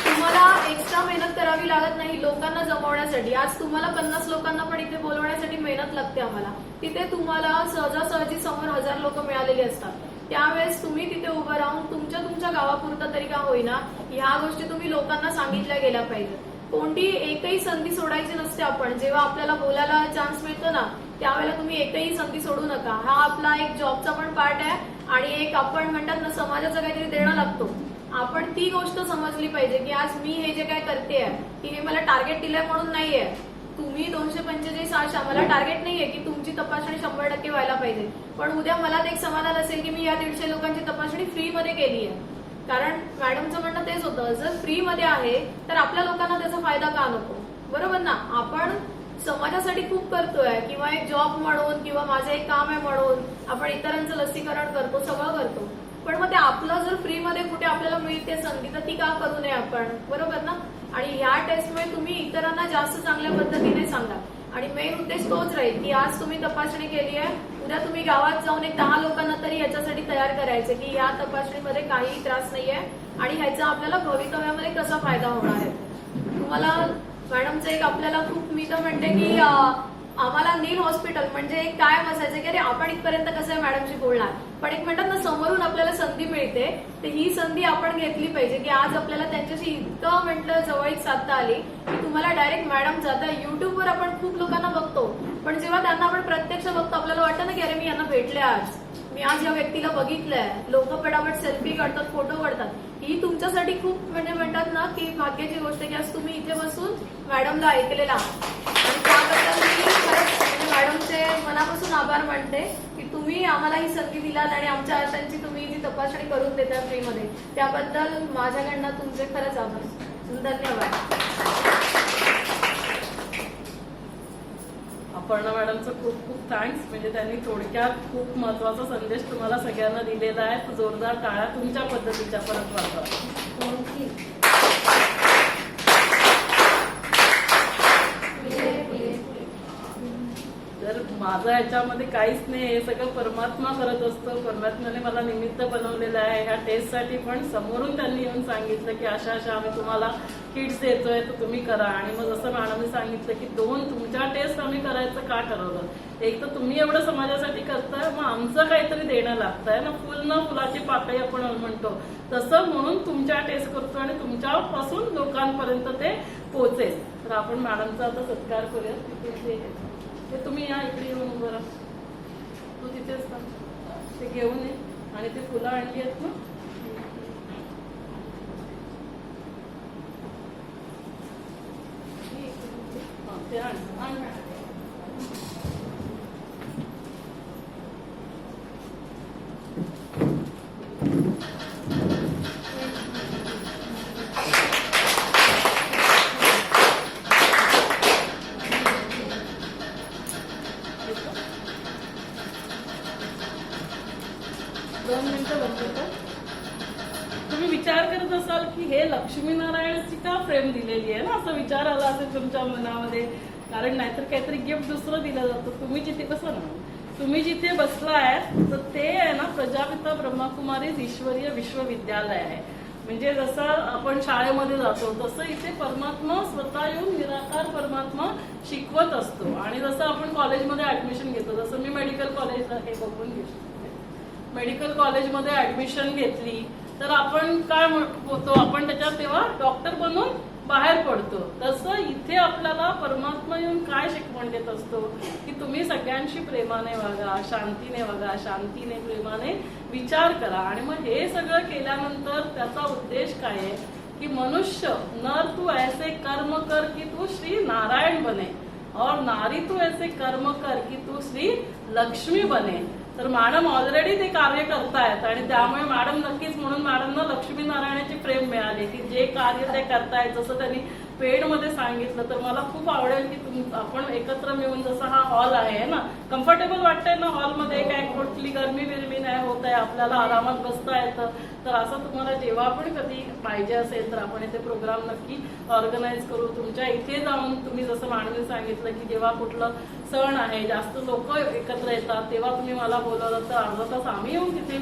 तुम्हाला एक्स्ट्रा मेहनत करावी लागत नाही लोकांना जमवण्यासाठी. आज तुम्हाला 50 लोकांना पण इथे बोलवण्यासाठी मेहनत लागते आम्हाला. तिथे तुम्हाला सहजासहजी समोर 1000 लोक मिळालेली असतात. त्यावेळेस तुम्ही तिथे उभं राहून तुमच्या गावापुरता तरी का होईना ह्या गोष्टी तुम्ही लोकांना सांगितल्या गेल्या पाहिजे. कोणती एकही संधी सोडायची नसते. आपण जेव्हा आपल्याला बोलायला चान्स मिळतो ना त्यावेळेला तुम्ही एकही संधी सोडू नका. हा आपला एक जॉबचा पण पार्ट आहे आणि एक आपण म्हणतात ना समाजाचं काहीतरी देणं लागतो. आपण ती गोष्ट समजली पाहिजे की आज मी हे जे काय करते की हे मला टार्गेट दिलंय म्हणून नाहीये. तुम्ही 245 आशा, मला टार्गेट नाहीये की तुमची तपासणी 100% व्हायला पाहिजे, पण उद्या मला ते एक समाधान असेल की मी या 150 लोकांची तपासणी फ्री मध्ये केली आहे. कारण मॅडमचं म्हणणं तेच होतं, जर फ्री मध्ये आहे तर आपल्या लोकांना त्याचा फायदा का नको, बरोबर ना. आपण समाजासाठी खूप करतोय किंवा एक जॉब म्हणून किंवा माझं एक काम आहे म्हणून आपण इतरांचं लसीकरण करतो, सगळं करतो, पण मग ते आपलं जर फ्री मध्ये कुठे आपल्याला मिळते संधी तर ती का करू नये आपण, बरोबर ना. आणि ह्या टेस्टमुळे तुम्ही इतरांना जास्त चांगल्या पद्धतीने सांगा आणि मेन उद्देश तोच राहील की आज तुम्ही तपासणी केली आहे, उद्या तुम्ही गावात जाऊन एक 10 लोकांना तरी याच्यासाठी तयार करायचे की या तपासणीमध्ये काहीही त्रास नाहीये आणि ह्याचा आपल्याला भवितव्यामध्ये कसा फायदा होणार आहे. तुम्हाला मॅडमचं एक आपल्याला खूप मी तर म्हणते की आम्हाला नील हॉस्पिटल म्हणजे एक कायम असायचं की अरे आपण इथपर्यंत कसं आहे मॅडमशी बोलणार, पण एक म्हणतात ना समोरून आपल्याला संधी मिळते तर ही संधी आपण घेतली पाहिजे की आज आपल्याला त्यांच्याशी इतकं म्हटलं जवळीक साधता आली की तुम्हाला डायरेक्ट मॅडम जाता. युट्यूबवर आपण खूप लोकांना बघतो पण जेव्हा त्यांना आपण प्रत्यक्ष बघतो आपल्याला वाटतं ना की अरे मी यांना भेटले, आज मी आज या व्यक्तीला बघितलंय. लोक पटापट सेल्फी काढतात, फोटो काढतात. ही तुमच्यासाठी खूप म्हणजे म्हणतात ना की भाग्याची गोष्ट की आज तुम्ही इथे बसून मॅडमला ऐकलेला आणि त्याबद्दल मी खरंच मॅडमचे मनापासून आभार मानते की तुम्ही आम्हाला ही संधी दिलात आणि आमच्या आशांची तुम्ही जी तपासणी करून देता फ्रीमध्ये, त्याबद्दल माझ्याकडनं तुमचे खरंच आभार. धन्यवाद. अपर्णा मॅडमचं खूप खूप थँक्स. म्हणजे त्यांनी थोडक्यात खूप महत्वाचा संदेश तुम्हाला सगळ्यांना दिलेला आहे. तो जोरदार टाळ्या तुमच्या पद्धतीच्या परत वाजवा. तर माझं ह्याच्यामध्ये काहीच नाही, हे सगळं परमात्मा करत असतो. परमात्म्याने मला निमित्त बनवलेलं आहे. ह्या टेस्टसाठी पण समोरून त्यांनी येऊन सांगितलं की अशा अशा आम्ही तुम्हाला किट्स देतोय, तर तुम्ही करा. आणि मग जसं मॅडमने सांगितलं की 2 तुमच्या टेस्ट आम्ही करायचं का ठरवलं. एक तर तुम्ही एवढं समाजासाठी करताय, मग आमचं काहीतरी देणं लागतंय ना. फुल न फुलाची पाकळी आपण म्हणतो तसं, म्हणून तुमच्या टेस्ट करतो आणि तुमच्यापासून लोकांपर्यंत ते पोहोचेल. तर आपण मॅडमचा आता सत्कार करूया. ते तुम्ही या इकडे येऊन उभं राहा. तू तिथेच का ते घेऊन ये. आणि ते फुलं आणली आहेत ना, ते आण. तुम्ही विचार करत असाल की हे लक्ष्मीनारायणाची का फ्रेम दिलेली आहे ना, असं विचार आला असेल तुमच्या मनामध्ये. कारण नाहीतर काहीतरी गिफ्ट दुसरं दिलं जातं. तुम्ही जिथे बसा ना, तुम्ही जिथे बसलाय तर ते आहे ना प्रजापिता ब्रह्मकुमारी ईश्वरीय विश्वविद्यालय आहे. म्हणजे जसं आपण शाळेमध्ये जातो तसं इथे परमात्मा स्वतः येऊन निराकार परमात्मा शिकवत असतो. आणि जसं आपण कॉलेजमध्ये ऍडमिशन घेतो, जसं मी मेडिकल कॉलेजला हे बघून घेतो, मेडिकल कॉलेजमध्ये ऍडमिशन घेतली तर आपण काय होतो, आपण त्याच्यात तेव्हा डॉक्टर बनून बाहेर पडतो. तसं इथे आपल्याला परमात्मा येऊन काय शिकवण देत असतो की तुम्ही सगळ्यांशी प्रेमाने वागा, शांतीने वागा, शांतीने प्रेमाने विचार करा. आणि मग हे सगळं केल्यानंतर त्याचा उद्देश काय आहे की मनुष्य नर तू ऐसे कर्म कर की तू श्री नारायण बने, और नारी तू ऐसे कर्म कर की तू श्री लक्ष्मी बने. तर मॅडम ऑलरेडी ते कार्य करतायत आणि त्यामुळे मॅडम नक्कीच, म्हणून मॅडमना लक्ष्मी नारायणाची प्रेम मिळाली की जे कार्य ते करतायत. जसं त्यांनी पेडमध्ये सांगितलं, तर मला खूप आवडेल की आपण एकत्र मिळून, जसं हा हॉल आहे ना, कम्फर्टेबल वाटतंय ना हॉलमध्ये, काय कुठली गरमी बिरमी नाही होत आहे, आपल्याला आरामात बसता येतं. तर असं तुम्हाला जेव्हा पण कधी पाहिजे असेल तर आपण इथे प्रोग्राम नक्की ऑर्गनाईज करू. तुमच्या इथे जाऊन तुम्ही जसं मॅडमने सांगितलं की जेव्हा कुठलं सण आहे, जास्त लोक एकत्र येतात, तेव्हा तुम्ही मला बोलवलं तर अर्धा तास आम्ही येऊन तिथे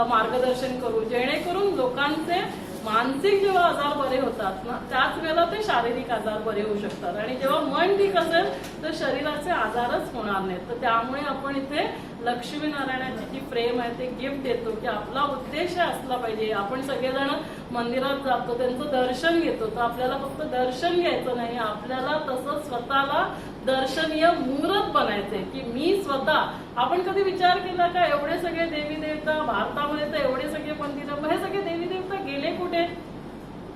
मार्गदर्शन करू, जेणेकरून लोकांचे मानसिक जेव्हा आजार बरे होतात ना, त्याच वेळेला ते शारीरिक आजार बरे होऊ शकतात. आणि जेव्हा मन ठीक असेल तर शरीराचे आजारच होणार नाहीत. तर त्यामुळे आपण इथे लक्ष्मीनारायणाची जी प्रेम आहे ते गिफ्ट देतो की आपला उद्देश असला पाहिजे. आपण सगळेजण मंदिरात जातो, त्यांचं दर्शन घेतो, तर आपल्याला फक्त दर्शन घ्यायचं नाही, आपल्याला तसं स्वतःला दर्शनीय मूर्त बनायचंय की मी स्वतः. आपण कधी विचार केला का एवढे सगळे देवी देवता भारतामध्ये, तर एवढे सगळे मंदिरं, हे सगळे देवी देवता गेले कुठे?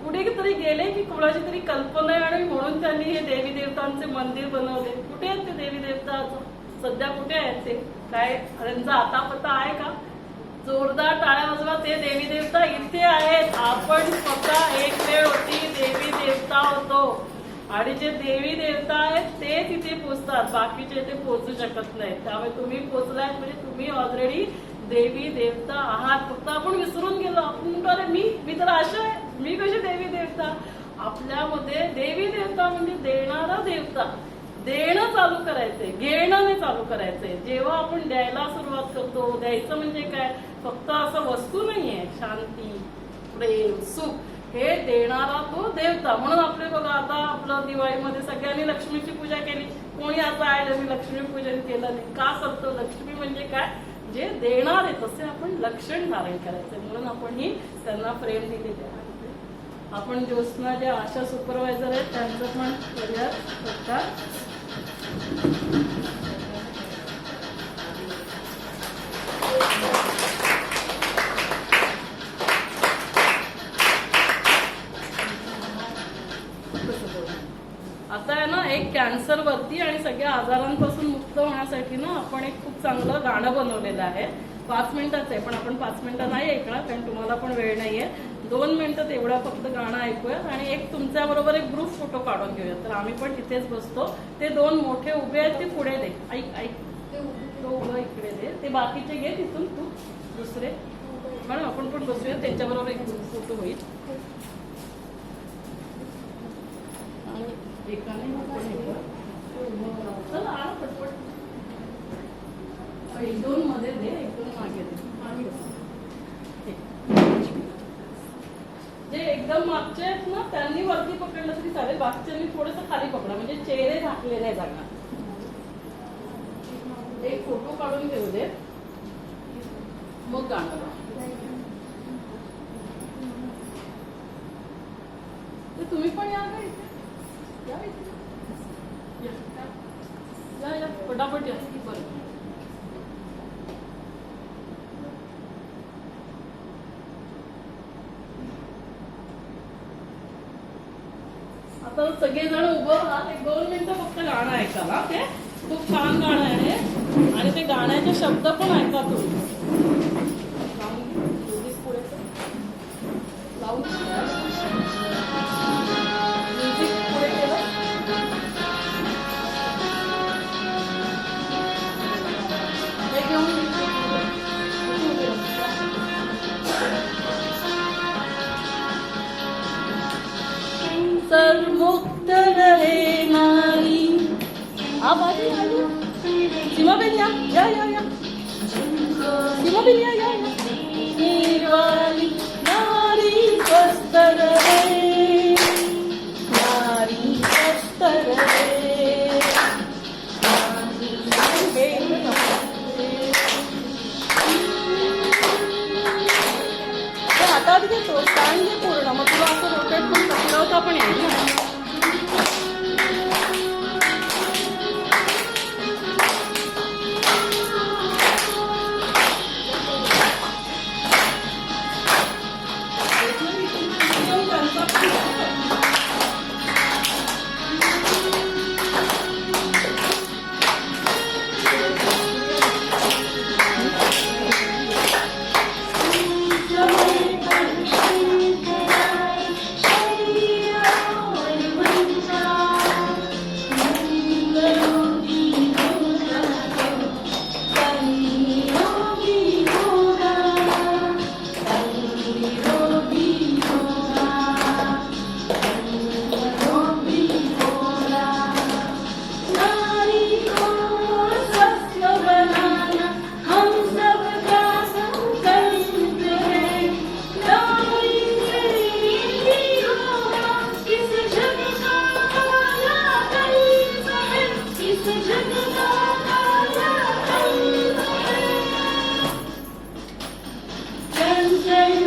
कुठे तरी गेले की कोणाची तरी कल्पना आहे आणि म्हणून त्यांनी हे देवी देवतांचे मंदिर बनवले. कुठे आहेत ते देवी देवता? सध्या कुठे आहेत ते? काय त्यांचा आता पत्ता आहे का? जोरदार टाळ्या वाजवा. ते देवी देवता इथे आहेत. आपण स्वतः एक वेळ होती देवी देवता होतो आणि जे देवी देवता आहेत ते तिथे पोहोचतात, बाकीचे ते पोहोचू शकत नाहीत. त्यामुळे तुम्ही पोहोचलात म्हणजे तुम्ही ऑलरेडी देवी देवता आहात. फक्त आपण विसरून गेलो. आपण अरे मी तर अशा आहे, मी कशी देवी देवता. आपल्यामध्ये देवी देवता म्हणजे देणारा देवता. देणं चालू करायचंय, घेणं नाही चालू करायचंय. जेव्हा आपण द्यायला सुरुवात करतो, द्यायचं म्हणजे काय, फक्त असं वस्तू नाहीये, शांती, प्रेम, सुख हे देणारा तो देवता. म्हणून आपले बघा आता आपलं दिवाळीमध्ये सगळ्यांनी लक्ष्मीची पूजा केली. कोणी असं आहे मी लक्ष्मी पूजन केलं नाही. का करतो? लक्ष्मी म्हणजे काय, जे देणार आहे तसे आपण लक्षण धारण करायचं. म्हणून आपण ही त्यांना प्रेम दिलेले आहे. आपण ज्योत्स्ना ज्या आशा सुपरवायझर आहेत त्यांचं पण करूया. आता आहे ना एक कॅन्सर वरती आणि सगळ्या आजारांपासून मुक्त होण्यासाठी ना आपण एक खूप चांगलं गाणं बनवलेलं आहे. 5 मिनिटाचं आहे, पण आपण 5 मिनिटं नाही ऐकणार कारण तुम्हाला पण वेळ नाहीये. 2 मिनिटं तेवढा फक्त गाणं ऐकूया आणि एक तुमच्या बरोबर एक ग्रुप फोटो काढून घेऊया. तर आम्ही पण तिथेच बसतो. ते 2 मोठे उभे आहेत ते पुढे दे. ऐक ऐक, तो उभं इकडे दे. ते बाकीचे घे तिथून तू दुसरे. मॅडम आपण पण बसूया, त्यांच्याबरोबर एक ग्रुप फोटो होईल. आणि एकाने आपण चला आला पटपट. 1-2 मध्ये दे, 1-2 मागे दे. जे एकदम मागचे आहेत ना त्यांनी वरती पकडलं तरी चालेल, बाकीच्यांनी थोडंसं खाली पकडा म्हणजे चेहरे झाकले नाही जाणार. एक फोटो काढून घेऊ दे, मग गाणं गाऊ. ते तुम्ही पण या का इथे? या इथे. या या पटापट या. बरं आता सगळेजण उभं राहा. 1-2 मिनिटं फक्त गाणं ऐका ना. ते खूप छान गाणं आहे आणि ते गाण्याचे शब्द पण ऐका तुम्ही. पुढे लावून म्युझिक पुढे केलं. हे घेऊन मुक्त रहे नारी. आवाज सीमा बेन या या या या. सीमा बेन या या या. निर्वाली नारी स्वस्थ रहे, नारी स्वस्थ रहे. हातात घेतो स्टँड घे पूर्ण, मग तुला असं रोटेट पण पकडवता पण येईल ना.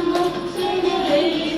मुक्त रहे